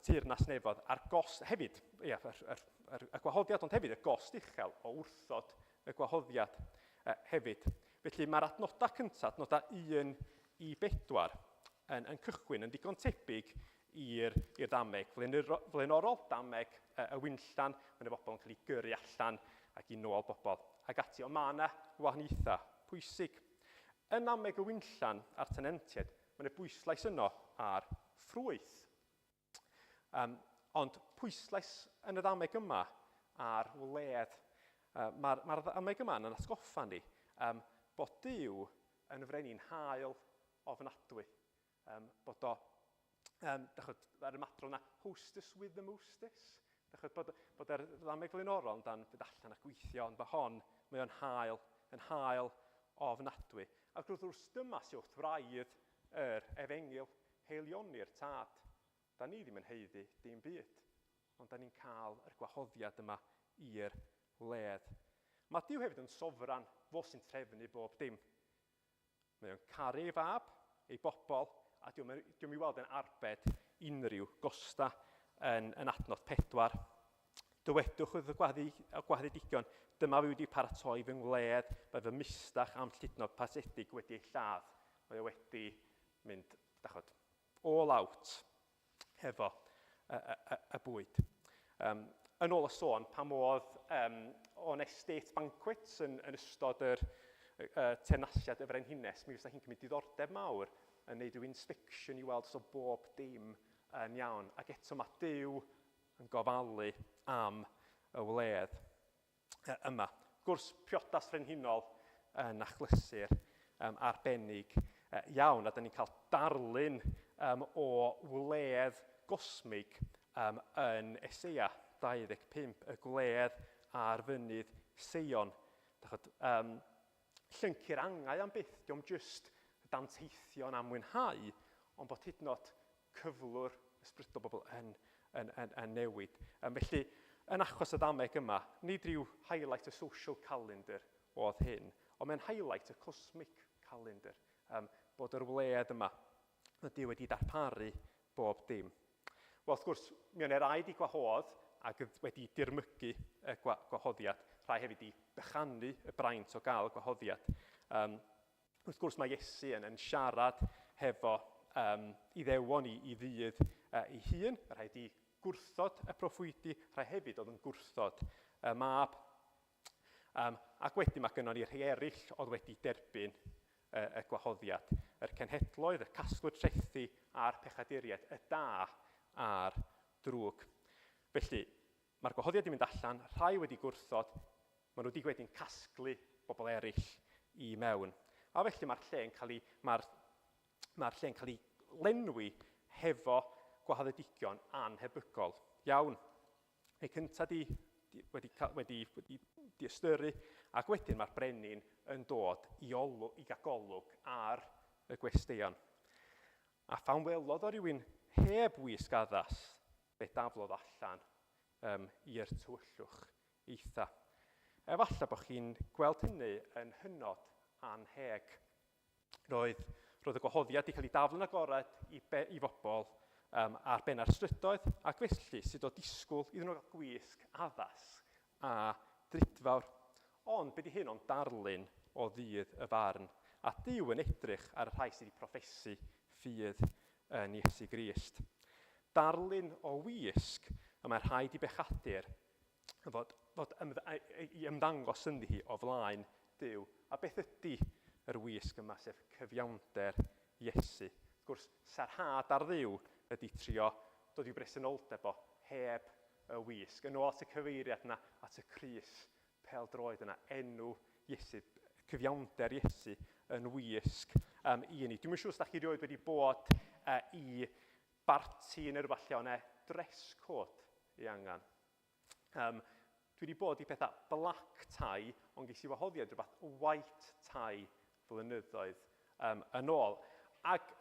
teyrnas Nefodd a'r gost hefyd, y gwahoddiad ond hefyd y gost uchel o wrthod y gwahoddiad hefyd. Felly mae'r adnodau cyntaf, adnodau 1 I 4 yn cychwyn yn digon tebyg i'r dameg flaenorol, dameg y wynllan, mae'n y bobl yn cael ei gyrru allan ac I nôl bobl ag ati. Ond mae yna wahaniaethau pwysig. Yn dameg y wynllan a'r tenantiaid, mae'n y bwyslais yno ar ffrwyth. Ond pwyslais yn y dameg yma ar wledd. Mae'r dameg yma yn atgoffa ni bod Duw yn frenu'n hael ofnadwy. Bod o, ar y matrol yna, hostess with the mostess. Bod yr ddameg flaenorol dan fydd allan ac gweithio, ond mae o'n hael ofnadwy. Ac wrth dyma sy'n wrth wraidd yr efengil heilioni'r tad. Da ni ddim yn heiddi dim byd, ond da ni'n cael yr gwahoddiad yma i'r wledd. Mae Duw hefyd yn sofran, fo sy'n trefnu bob dim. Mae o'n caru ei fab, ei bobl, a diwm I weld yn arbed unrhyw gosta yn adnod 4. Dywedwch wrth y gwaddedigion, dyma fi wedi paratoi fy ngwledd, mae fy mistach am llydnod pasedig wedi ei lladd. Mae o wedi mynd all out hefo y bwyd. Yn ôl y sôn, pa modd o'n estate banquets yn ystod yr teyrnasiad y Frenhines, mi fysa hi'n cymryd diddordeb mawr yn neud yw inspection I weld so bob dim yn iawn. Ac eto mae Duw yn gofalu am y wledd yma. Gwrs priodas frenhinol yn achlysur arbennig iawn, a da ni'n cael darlun o wledd gosmig yn Eseia 25, y gwledd ar fynydd Seion. Llyncu'r angau am byth, diolch jyst danteithio'n amwynhau, ond bod hyd yn oed cyflwr ysbrydol bobl yn newid. Felly, yn achos y ddameg yma, nid rhyw highlight y social calendar oedd hyn, ond mae'n highlight y cosmic calendar, bod yr wledd yma ydy wedi darparu bob dim. Wel, wrth gwrs, mi o'n rhaid I gwahodd ac wedi dirmygu y gwahoddiad, rhai hefyd I bychanu y braint o gael y gwahoddiad. Wrth gwrs, mae Iesu yn siarad hefo Iddewon I ddydd ei hun, rhai wedi gwrthod y proffwydi, rhai hefyd oedd yn gwrthod y mab. Ac wedyn mae gynnon ni rhai eraill oedd wedi derbyn y gwahoddiad. Yr cenhedloedd, y casglwyr trethu a'r pechaduriaid, y da a'r drwg. Felly, mae'r gwahoddiad wedi mynd allan, rhai wedi gwrthod, maen nhw wedi wedyn casglu bobl eraill i mewn. A felly mae'r lle'n cael ei lenwi hefo gwahoddedigion anhebygol. Iawn. Neu cyntaf wedi ystyru, ac wedyn mae'r brenin yn dod i gael golwg ar y gwesteion. A phan welodd o rywun heb wisg addas, be daflodd allan i'r tywyllwch eitha. Efallai bod chi'n gweld hynny yn hynod anheg. Roedd y gwahoddiad wedi cael ei daflu'n agored i bobl ar benna'r strydoedd, ac felly sydd o disgwyl iddyn nhw gael gwisg addas a drydfawr. Ond beth i hyn o'n darlun o ddydd y farn, a Duw yn edrych ar y rhai sydd wedi proffesu ffydd yn Iesu Grist. Darlun o wisg, a mae'r rhai wedi bechadur fod i ymddangos ynddi hi o flaen Duw. A beth ydy yr wisg yma, sef cyfiawnder Iesu? Wrth gwrs, sarhad ar Dduw ydy trio dod i'w bresenoldeb o heb y wisg. Yn ôl at y cyfeiriad yna at y crys pêl-droed yna, enw Iesu, cyfiawnder Iesu yn wisg i ni. Dwi'n siŵr os da chi rioed wedi bod i barti neu rhywbeth lle o'na dress code i angen. Dwi wedi bod i bethau black tie, ond ges i wahoddiad rhywbeth white tie flynyddoedd yn ôl. Ac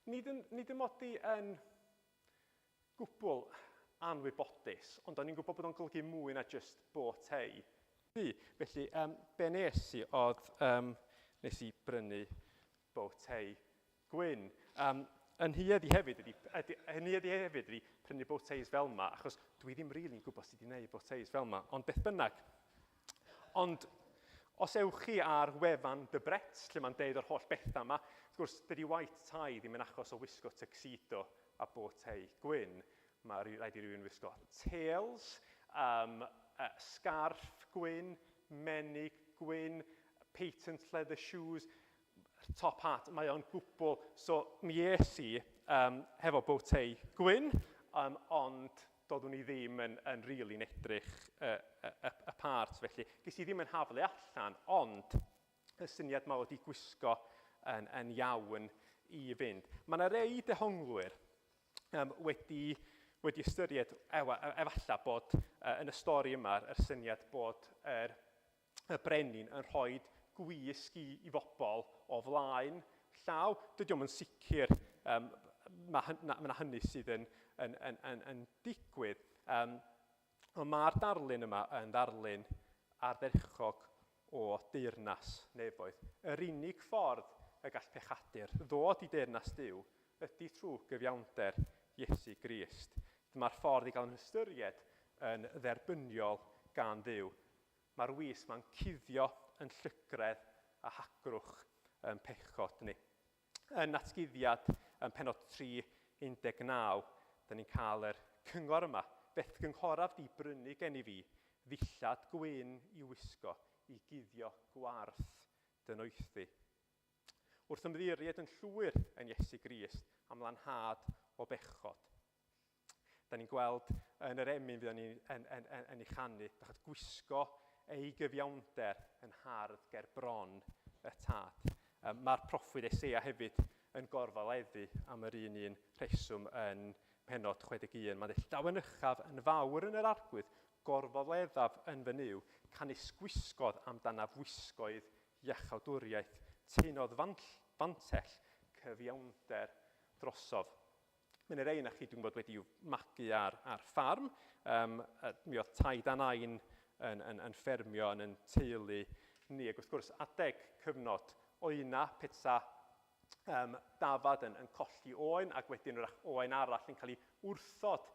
nid yn modi yn gwbl anwybodus, ond o'n i'n gwybod bod o'n golygu mwy na just botei. Felly, be nes i oedd nes i brynu botei gwyn. Yn hyedd i hefyd ydi prynu boteis fel yma, achos dwi ddim rili'n gwybod sut i wneud boteis fel yma, ond beth bynnag. Ond os ewch chi ar wefan The Brets, lle mae'n deud o'r holl bethau yma, wrth gwrs, dydy white tie ddim yn achos o wisgo tuxedo a botei gwyn. Mae rhaid i rywun wisgo tails, scarf gwyn, menig gwyn, patent leather shoes, top hat. Mae o'n gwbl. So mi es i hefo botei gwyn, ond doeddwn i ddim yn rili'n edrych y part. Felly, ges i ddim yn haflu allan, ond y syniad ma wedi gwisgo yn iawn i fynd. Mae yna rei dehonglwyr wedi ystyried efallai bod yn y stori yma yr syniad bod y brenin yn rhoi gwisg i bobl o flaen llaw. Dydy o'm yn sicr mae hynny sydd yn digwydd. Ond mae'r darlun yma yn darlun ardderchog o deyrnas nefoedd. Yr unig ffordd y gall pechadur ddod i deyrnas Duw ydy trwy gyfiawnder Iesu Grist. Dyma'r ffordd i gael yn ystyried yn dderbyniol gan Dduw. Mae'r wisg ma'n cuddio yn llygredd a hagrwch yn pechod ni. Yn atguddiad pennod 3:19, da ni'n cael yr cyngor yma. Beth gynghoraf di brynu gen i fi, ddillad gwyn i wisgo, i guddio gwarth dynoethu. Wrth ymddiried yn llwyr yn Iesu Grist am lanhad o bechod. Da ni'n gweld yn yr emyn fydd yn ei chanu, bach gwisgo ei gyfiawnder yn hardd ger bron y tad. Mae'r proffwyd Eseia hefyd yn gorfaleddu am yr un rheswm yn pennod 61. Mae'n dweud, dawen uchaf yn fawr yn yr arglwydd, gorfoleddaf yn fy niw, canys gwisgodd amdanaf wisgoedd iachawdwriaeth, teinodd fantell cyfiawnder drosodd. Mae'n rei na chi dwi'n bod wedi magu ar ffarm. Mi oedd taid a nain yn ffermio yn teulu ni. Ac wrth gwrs, adeg cyfnod oena, peta dafad yn colli oen, ac wedyn wrach oen arall yn cael ei wrthod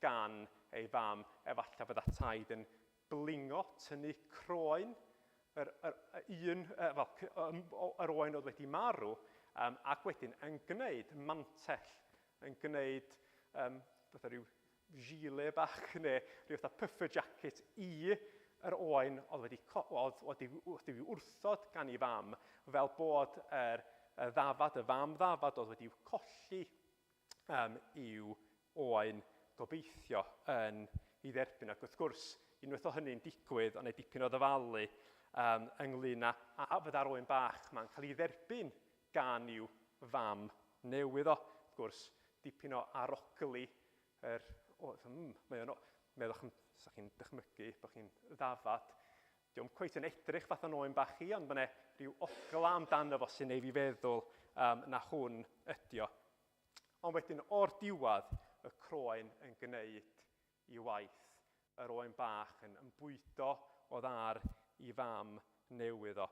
gan ei fam, efallai fydda taid yn blingo, tynnu croen, yr oen oedd wedi marw, ac wedyn yn gwneud mantell, yn gwneud ryw gilet bach neu ryw puffer jacket i yr oen oedd wedi wrthod gan ei fam, fel bod y fam ddafad oedd wedi colli i'w oen gobeithio yn ei dderbyn. Ac wrth gwrs, unwaith o hynny'n digwydd, ond ei dipyn o ddyfalu ynglyn â fydda'r oen bach ma'n cael ei dderbyn gan i'w fam newydd o. Wrth gwrs, dipyn o arogli, meddwch chi'n dychmygu bod chi'n ddafad. Diolch cweit yn edrych fath o'n oen bach i, ond mae rhyw ogla amdano fo sy'n ei fi feddwl na hwn ydi o. Ond wedyn, o'r diwedd, y croen yn gwneud i waith. Yr oen bach yn bwydo o ddar i fam newydd o.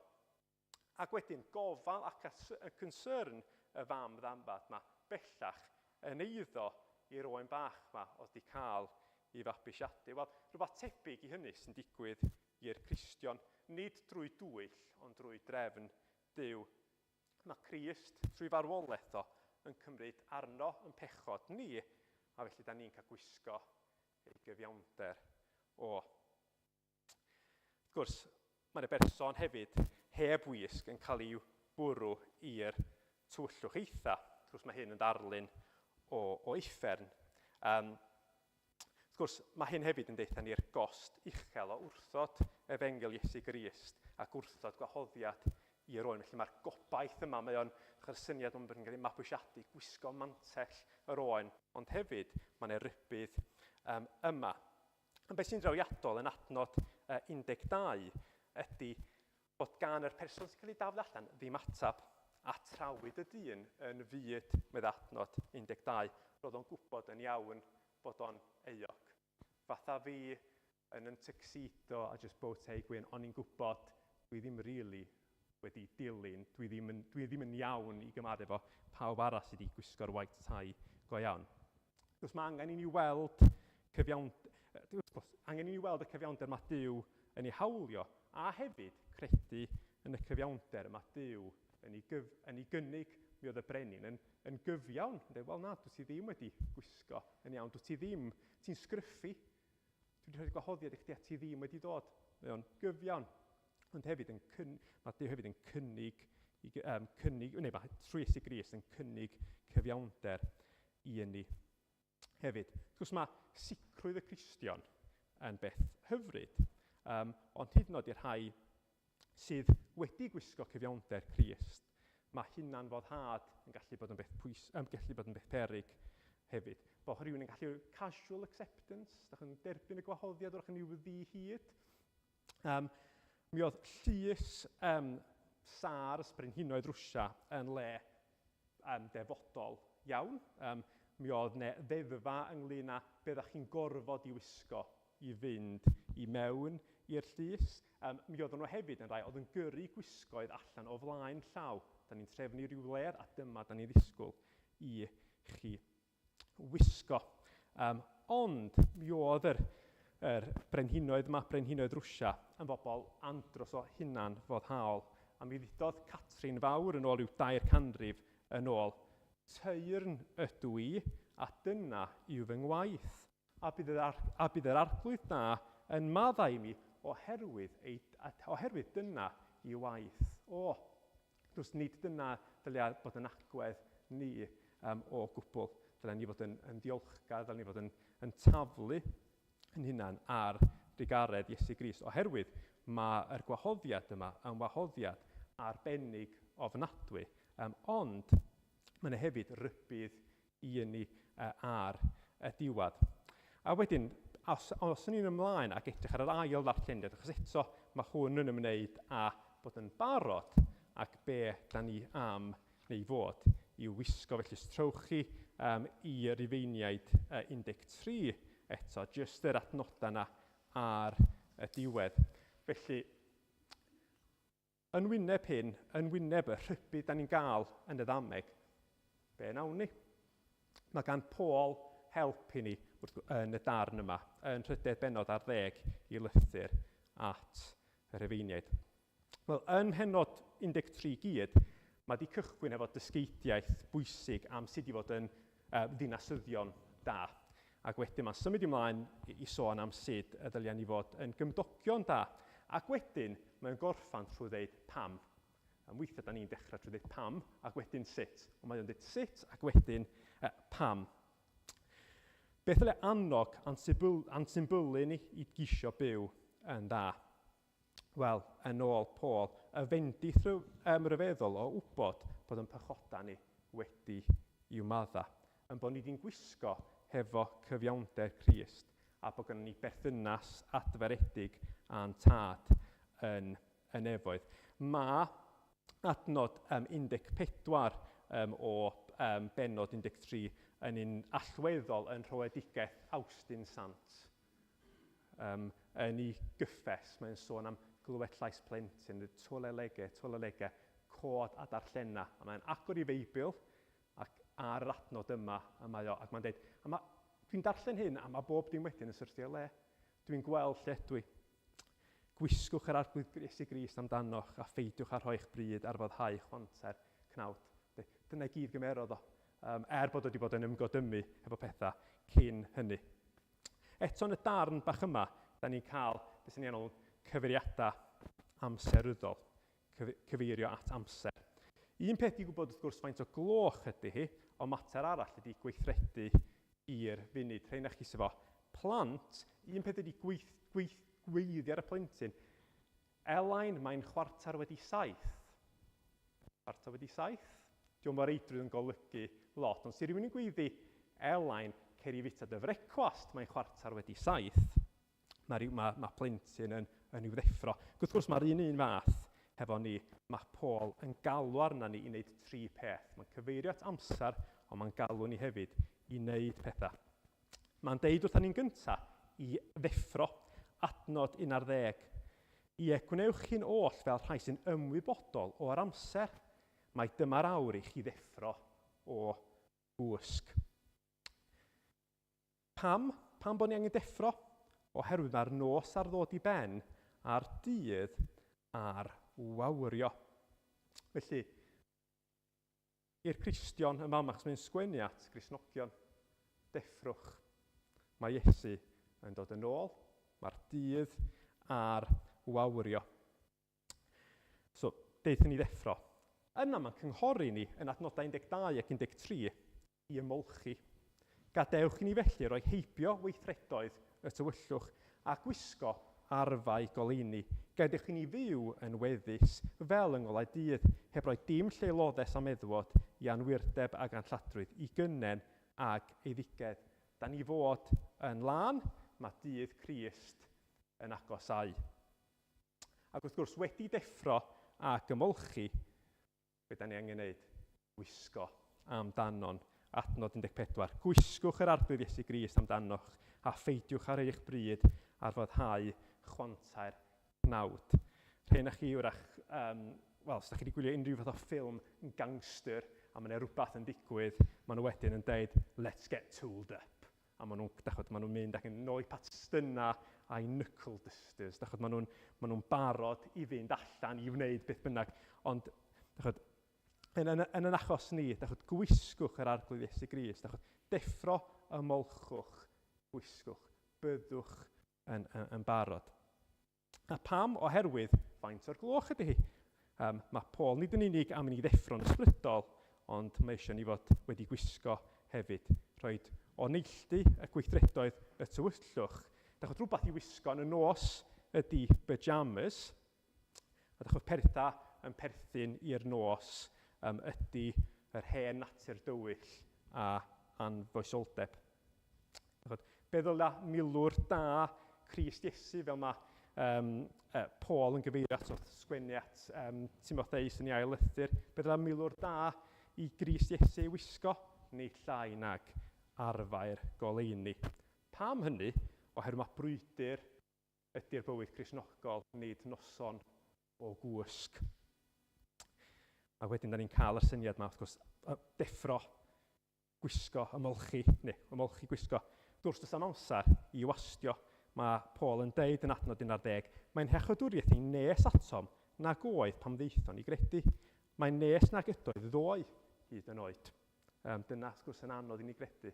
Ac wedyn, gofal ac y concern y fam ddambad yma bellach yn eiddo i'r oen bach yma oedd wedi cael ei fabwysiadu. Wel, rhywbeth tebyg i hynny sy'n digwydd i'r Cristion, nid drwy dwyll, ond drwy drefn Duw. Mae Crist, trwy farwolaeth o, yn cymryd arno yn pechod ni, a felly da ni'n cael gwisgo ei gyfiawnder o. Wrth gwrs, mae'r berson hefyd heb wisg yn cael ei bwrw i'r tywyllwch eitha. Wrth gwrs, mae hyn yn darlun o uffern. Wrth gwrs, mae hyn hefyd yn deitha ni'r gost uchel o wrthod Efengel Iesu Grist ac wrthod gwahoddiad i'r oen. Felly mae'r gobaith yma, mae o'n syniad o'n bod yn cael ei mabwysiadu, gwisgo mantell yr oen, ond hefyd mae'n rybydd yma. Ond beth sy'n drawiadol yn adnod 12 ydy bod gan yr person sy'n cael ei daflu allan ddim atab a trawyd y dyn yn fyd med adnod 12. Roedd o'n gwybod yn iawn bod o'n euog. Fatha fi yn tuxedo a just bow tie gwyn, o'n i'n gwybod dwi ddim really wedi dilyn, dwi ddim yn iawn i gymaru efo pawb arall sydd wedi gwisgo'r white tie go iawn. Cos mae angen i ni weld y cyfiawnder mae Duw yn ei hawlio, a hefyd credu yn y cyfiawnder mae Duw yn ei gynnig mi oedd y brenin yn gyfiawn. Wel na, dwi ti ddim wedi gwisgo yn iawn, ti'n sgryffu, dwi wedi rhoi gwahoddiad i chdi a ti ddim wedi dod. Mae o'n gyfiawn. Ond hefyd mae Duw hefyd yn cynnig, trwy Iesu Grist yn cynnig cyfiawnder i ni hefyd. Gwrs mae sicrwydd y Cristion yn beth hyfryd, ond hyd yn oed i'r rhai sydd wedi gwisgo cyfiawnder Crist, mae hynna'n foddhad yn gallu bod yn beth peryg hefyd. Bod rhywun yn gallu casual acceptance, da chi'n derbyn y gwahoddiad o'r chi'n i'w ddi-hyd. Mi oedd llys SARS, Brenhinoedd Rwsia, yn le defodol iawn. Mi oedd ddeddfa ynglyn â be ddech chi'n gorfod i wisgo i fynd i mewn i'r llys. Mi oedden nhw hefyd yn rai oedd yn gyrru gwisgoedd allan o flaen llaw. Da ni'n trefnu rhyw ler a dyma da ni'n ddisgwyl i chi wisgo. Ond mi oedd yr brenhinoedd yma, Brenhinoedd Rwsia, yn bobl andros o hunan foddhaol. A mi ddudodd Catrin Fawr yn ôl i'w 2 canrif yn ôl, teyrn ydw i, a dyna yw fy ngwaith. A bydd yr arglwydd na yn maddau mi oherwydd dyna yw waith. Dwi'n nid dyna ddylia bod yn agwedd ni o gwbl. Dylia ni fod yn diolchgar, dylia ni fod yn taflu yn hunan ar rigaredd Iesu Grist, oherwydd mae'r gwahoddiad yma yn wahoddiad arbennig ofnadwy, ond mae'n hefyd rybydd i ni ar y diwedd. A wedyn, os ni'n ymlaen ac edrych ar yr ail ddarlleniad, achos eto mae hwn yn ymwneud â bod yn barod ac be da ni am neu fod i'w wisgo. Felly strowch chi i Rifeiniaid 13 eto, jyst yr adnodau yna ar y diwedd. Felly, yn wyneb hyn, yn wyneb y rhybydd da ni'n gael yn y ddameg, be nawn ni? Mae gan Paul help i ni yn y darn yma, yn rhydedd benod ar 10 i lythyr at y Rifeiniaid. Wel, yn henod 13 gyd, mae wedi cychwyn efo dysgeidiaeth bwysig am sut i fod yn ddinasyddion da. Ac wedyn mae'n symud ymlaen i sôn am sut y ddyliau ni fod yn gymdogion da. Ac wedyn mae'n gorffan trwy ddeud pam. Weithiau da ni'n dechrau trwy ddeud pam ac wedyn sut. Ond mae'n dweud sut ac wedyn pam. beth yle annog ansymbolu ni i gisio byw yn dda? Wel, yn ôl Paul, y fendith ryfeddol o wybod bod yn pechoda ni wedi i'w madda, yn bod ni wedi'n gwisgo hefo cyfiawnder Crist a bod gen ni berthynas adferedig a'n tad yn nefoedd. Mae adnod 14 o benod 13 yn un allweddol yn rhoedigaeth Austin Sant. Yn ei gyffes, mae'n sôn am glywed llais plentyn, tolelegau, cod a darllenna. A mae'n agor i Feibl ac ar yr adnod yma, ac mae'n dweud, dwi'n darllen hyn a mae bob dim wedyn yn syrthio le. Dwi'n gweld lle dwi. Gwisgwch yr arglwydd Iesu Grist amdanoch a pheidiwch ar rhoi'ch bryd ar foddhau chwanter cnawd. Dyna i gyd gymerodd o, bod wedi bod yn ymgodymu efo pethau cyn hynny. Eto yn y darn bach yma, da ni'n cael beth sy'n ei enw cyfeiriadau amseryddol, cyfeirio at amser. Un peth i gwybod wrth gwrs faint o gloch ydy hi, ond mater arall ydy gweithredu i'r funud. Rhain eich efo plant, un peth ydy gweiddi ar y plentyn. Elain, mae'n chwarter wedi 7. Chwarter wedi 7? Diolch mor eidrwydd yn golygu lot, ond sy'n rhywun yn gweiddi Elain, cer i fita dy frecwast, mae'n chwarter wedi 7. Mae plentyn yn i'w ddeffro. Wrth gwrs mae'r un fath hefo ni, mae Paul yn galw arna ni i wneud 3 peth. Mae'n cyfeirio at amser, ond mae'n galw ni hefyd i wneud pethau. Mae'n deud wrthyn ni'n gyntaf i ddeffro, adnod 11. Gwnewch chi'n oll fel rhai sy'n ymwybodol o'r amser. Mae dyma'r awr i chi ddeffro o gwsg. Pam bod ni angen deffro? Oherwydd mae'r nos ar ddod i ben a'r dydd ar wawrio. Felly, i'r Cristion yma, mae'n sgwennu at Gristnogion, deffrwch. Mae Iesu yn dod yn ôl, mae'r dydd a'r wawrio. So, deithon ni ddeffro. Yna mae'n cynghori ni yn adnodau 12 ac 13 i ymolchi. Gadewch i ni felly roi heibio weithredoedd y tywyllwch a gwisgo arfau goleuni. Gadewch i ni fyw yn weddus fel yng ngolau dydd, heb roi dim lleiloddes a meddwod i anwyrdeb ac anlladrwydd, i gynnen ag eiddigedd. Da ni fod yn lan, mae dydd Crist yn agosau. Ac wrth gwrs wedi deffro ac ymolchi, be da ni angen gwneud? Gwisgo amdanon. Adnod 14. Gwisgwch yr arglwydd Iesu Grist amdanoch a pheidiwch ar eich bryd ar foddhau chwantair cnawd. Rhain chi wrach, os da chi wedi gwylio unrhyw fath o ffilm gangster a mae yna rhywbeth yn digwydd, maen nhw wedyn yn deud, let's get tooled up. A maen nhw'n mynd ac yn nôl i patstyna a'i knuckle dusters. Maen nhw'n barod i fynd allan i wneud beth bynnag. Ond, yn yn achos ni, gwisgwch yr arglwydd Iesu Grist, deffro ymolchwch, gwisgwch, byddwch yn barod. A pam oherwydd faint o'r gloch ydy hi? Mae Paul nid yn unig am i ni ddeffro'n ysbrydol, ond mae eisiau ni fod wedi gwisgo hefyd. Rhoed o neilltu y gweithredoedd y tywyllwch. Rhywbeth i wisgo yn y nos ydy pyjamas. Pertha yn perthyn i'r nos ydy yr hen natur dywyll a anfoesoldeb. Be ddylai milwr da Crist Iesu fel mae Paul yn gyfeirio at wrth sgwennu at Timotheus yn ei ail lythyr. Be ddylai milwr da i Grist Iesu wisgo? Neu llai nag arfau'r goleuni. Pam hynny? Oherwydd mae brwydr ydy'r bywyd Cristnogol, nid noson o gwsg. A wedyn, da ni'n cael y syniad yma, wrth gwrs, deffro, gwisgo, ymolchi, gwisgo. Dwrs dys am amser i wastio, mae Paul yn deud yn adnod 11, mae'n hechodwriaeth i nes atom nag oedd pam ddeithon ni gredu. Mae'n nes nag ydoedd ddoe hyd yn oed. Dyna, wrth gwrs, yn anodd i ni gredu.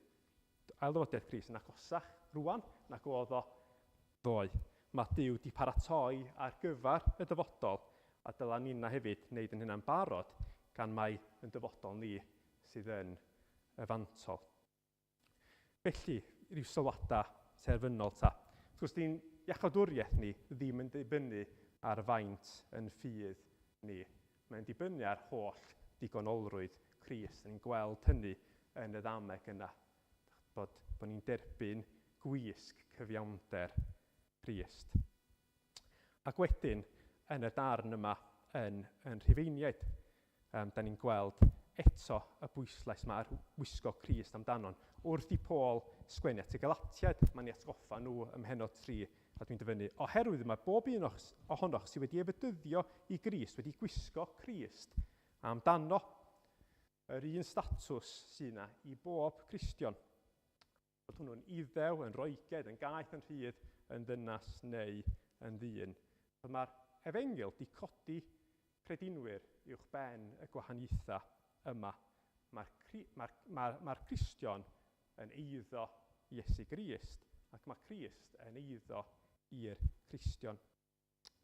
Ailddodiad Crist yn agosach rwan nag oedd o ddoe. Mae Duw di paratoi ar gyfer y dyfodol, a dyla ni'na hefyd wneud yn hynna'n barod gan mai yn dyfodol ni sydd yn y fantol. Felly, ryw sylwadau terfynol ta. Wrth gwrs, di'n iachawdwriaeth ni ddim yn dibynnu ar faint yn ffydd ni. Mae'n dibynnu ar holl digonolrwydd Crist. Ni'n gweld hynny yn y ddameg yna, bod ni'n derbyn gwisg cyfiawnder Crist. Ac wedyn, yn y darn yma yn Rhufeiniaid, da ni'n gweld eto y bwyslais yma ar wisgo Crist amdanon. Wrth i Paul sgwennu at y Galatiaid, mae'n ei atgoffa nhw ym Mhennod 3, a dwi'n dyfynu, oherwydd yma bob un ohonoch sydd wedi efydyddio i Grist, wedi gwisgo Crist amdano. Yr un statws sy'n yna i bob Cristion. Bod hwnnw'n iddew, yn roiged, yn gaeth, yn rhydd, yn ddynas neu yn ddyn. Mae'r Efengil di codi credinwyr uwch ben y gwahaniaethau yma. Mae'r Cristion yn eiddo Iesu Grist, ac mae Crist yn eiddo i'r Cristion.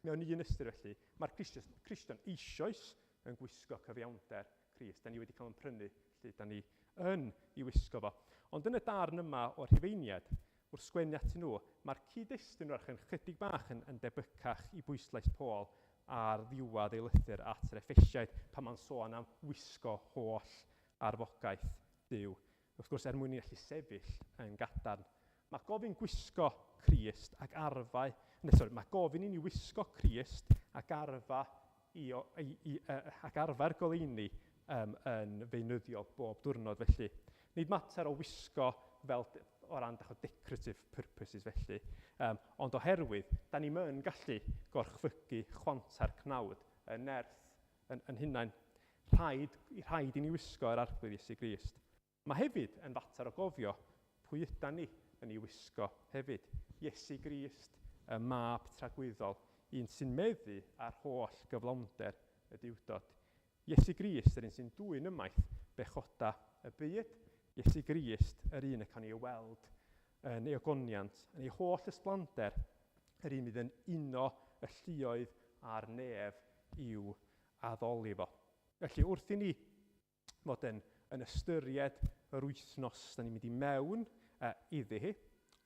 Mewn un ystyr felly, mae'r Cristion eisoes yn gwisgo cyfiawnder Crist. Da ni wedi cael yn prynu, lle da ni yn ei wisgo fo. Ond yn y darn yma o'r Rhufeiniaid, wrth sgwennu at nhw, mae'r cyd-destun o'r chydig bach yn debycach i bwyslais Paul ar ddiwedd ei lythyr at yr Effesiaid, pan mae'n sôn am wisgo holl arfogaeth Duw. Wrth gwrs, mwyn i allu sefyll yn gadarn. Mae gofyn gwisgo Crist ac arfau, mae gofyn i ni wisgo Crist ac arfer goleuni yn feunyddiol bob diwrnod felly. Nid mater o wisgo fel o ran decorative purposes felly, ond oherwydd, da ni'n yn gallu gorchfygu chwanta'r cnawd, y nerth, yn hunain, rhaid i ni wisgo yr arglwydd Iesu Grist. Mae hefyd yn fater o gofio pwy ydan ni yn ei wisgo hefyd. Iesu Grist, y mab tragwyddol, un sy'n meddu ar holl gyflawnder y diwdod. Iesu Grist yr un sy'n dwyn ymaith bechoda y byd. Iesu Grist yr un y cael ei weld yn ei ogoniant, yn ei holl ysblander, yr un fydd yn uno y lluoedd a'r nef i'w addoli fo. Felly wrth i ni fod yn ystyried yr wythnos da ni'n mynd i mewn iddi hi,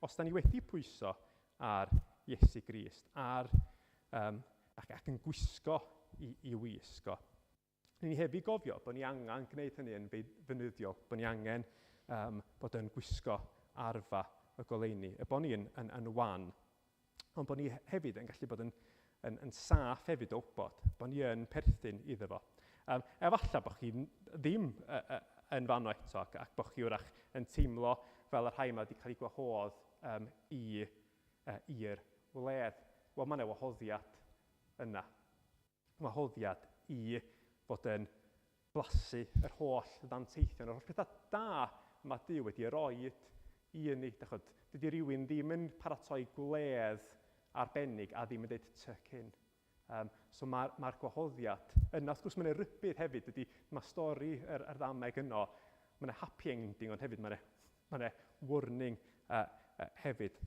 os da ni wedi pwyso ar Iesu Grist, ac yn gwisgo i wisgo. Ni hefyd gofio bod ni angen gwneud hynny yn fynyddiol, bod ni angen bod yn gwisgo arfa y goleuni, bod ni yn wan, ond bod ni hefyd yn gallu bod yn saff hefyd o wybod, bod ni yn perthyn iddo fo. Efallai bod chi ddim yn fanno eto, ac bod chi wrach yn teimlo fel y rhai yma wedi cael ei gwahodd i'r wledd. Wel, mae yna wahoddiad yna. Wahoddiad i fod yn blasu yr holl ddanteithion, yr holl pethau da mae Duw wedi roi i ni. Dydy rhywun ddim yn paratoi gwledd arbennig a ddim yn dweud tycyn. So mae'r gwahoddiad yna, wrth gwrs mae'n rybudd hefyd, mae stori yr ddameg yno, mae'n happy ending, ond hefyd mae'n warning hefyd.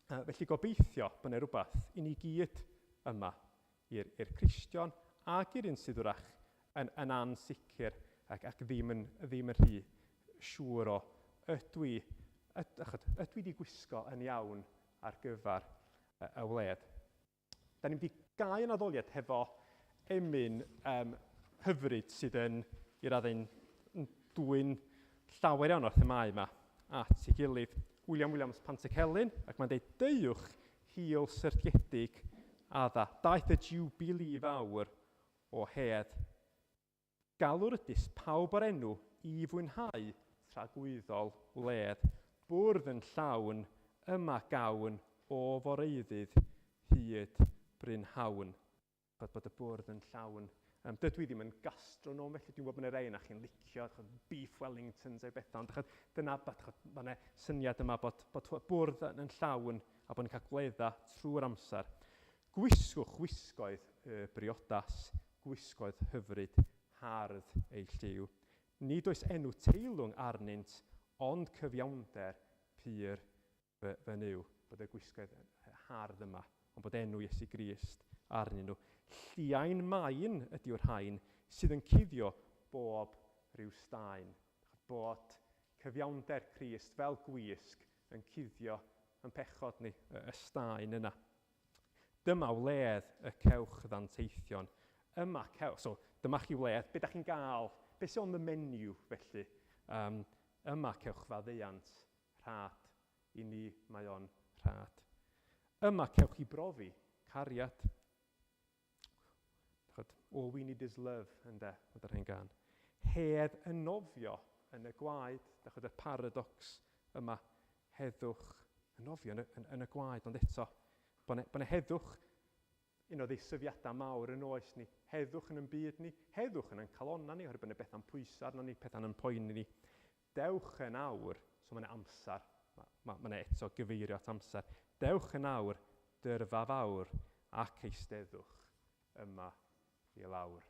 Felly gobeithio bod yna rhywbeth i ni gyd yma i'r Cristion ac i'r un sydd wrach yn ansicr ac ddim yn rhy siŵr o ydw i wedi gwisgo yn iawn ar gyfer y wledd. Da ni wedi gau yn addoliad hefo emyn hyfryd sydd yn i raddau'n dwy'n llawer iawn o'r themau yma at ei gilydd. William Williams Pantycelyn, ac mae'n dweud, deuwch hil syrtiedig adda, daeth y jiwbili fawr o hedd. Galw'r ydys pawb o'r enw i fwynhau tragwyddol wledd, bwrdd yn llawn, yma gawn o foreiddydd hyd brynhawn. Bod y bwrdd yn llawn. Dydw i ddim yn gastronom, felly dwi'n gwybod bod yna rei na chi'n licio beef Wellingtons neu bethau, ond dyna mae syniad yma bod bwrdd yn llawn a bod ni'n cael gledda trwy'r amser. Gwisgwch wisgoedd briodas, gwisgoedd hyfryd, hardd ei lliw. Nid oes enw teilwng arnynt, ond cyfiawnder pyr fy nyw. Bod y gwisgoedd hardd yma, ond bod enw Iesu Grist arnyn nhw. Lliain main ydy'r rhain sydd yn cuddio bob rhyw staen. Bod cyfiawnder Crist fel gwisg yn cuddio yn pechod ni, y staen yna. Dyma wledd y cewch ddanteithion. Dyma chi wledd, be da chi'n gael, be sy'n on the menu felly. Yma cewch faddeuant rhad, i ni mae o'n rhad. Yma cewch i brofi, cariad. All we need is love, ynddo, oedd yr hyn gan. Hedd yn nofio yn y gwaed, y paradox yma, heddwch yn nofio yn y gwaed, ond eto, bod yna heddwch, un o ddeisyfiadau mawr yn oes ni, heddwch yn byd ni, heddwch yn calonna ni, oherwydd bod yna bethau'n pwysau arno ni, pethau'n poeni ni. Dewch yn awr, so mae yna amser, mae yna eto gyfeirio at amser. Dewch yn awr, dyrfa fawr, ac eisteddwch yma i lawr.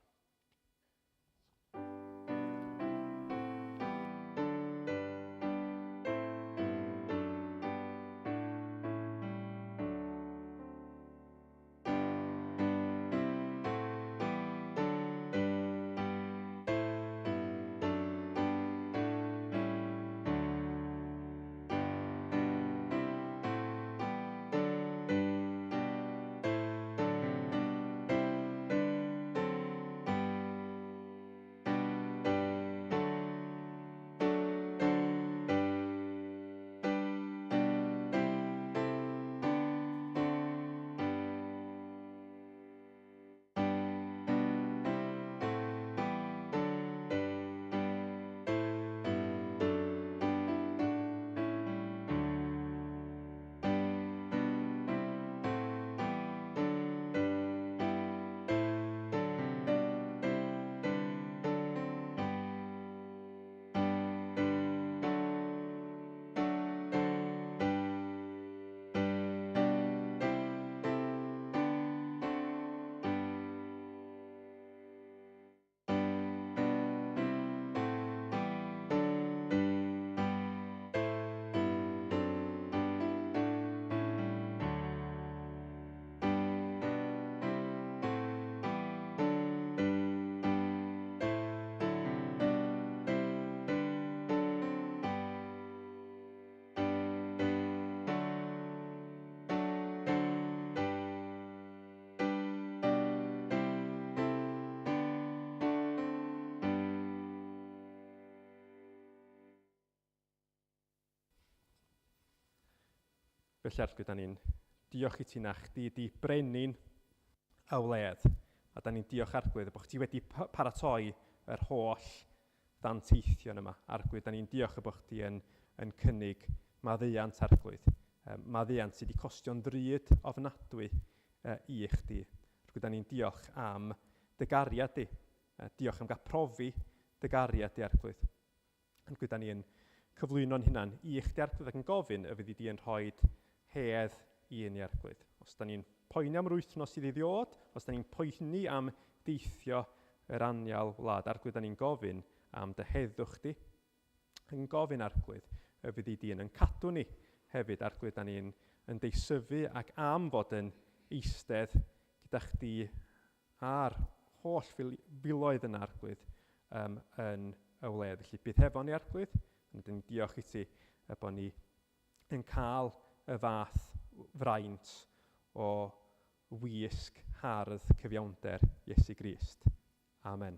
Felly arglwydd, da ni'n diolch i ti na chdi di brenin y wledd. A da ni'n diolch arglwydd bod chdi wedi paratoi yr holl ddanteithion yma. Arglwydd, da ni'n diolch bod chdi yn cynnig maddeuant arglwydd. Maddeuant sydd wedi costio'n drud ofnadwy i chdi. Arglwydd, da ni'n diolch am dy gariad di. Diolch am gael profi dy gariad di, arglwydd. Arglwydd, da ni'n cyflwyno'n hunan i chdi, arglwydd, ac yn gofyn y fyddi di yn rhoi hedd i ni, arglwydd. Os da ni'n poeni am yr wythnos sydd i ddod, os da ni'n poeni am deithio yr anial wlad, arglwydd, da ni'n gofyn am dy heddwch di. Yn gofyn, arglwydd, y fyddi di yn cadw ni hefyd, arglwydd, da ni'n deisyfu ac am fod yn eistedd gyda chdi a'r holl filoedd yna, arglwydd, yn y wledd. Felly bydd hefo ni, arglwydd, a da ni'n diolch i ti bod ni yn cael y fath fraint o wisg hardd cyfiawnder Iesu Grist. Amen.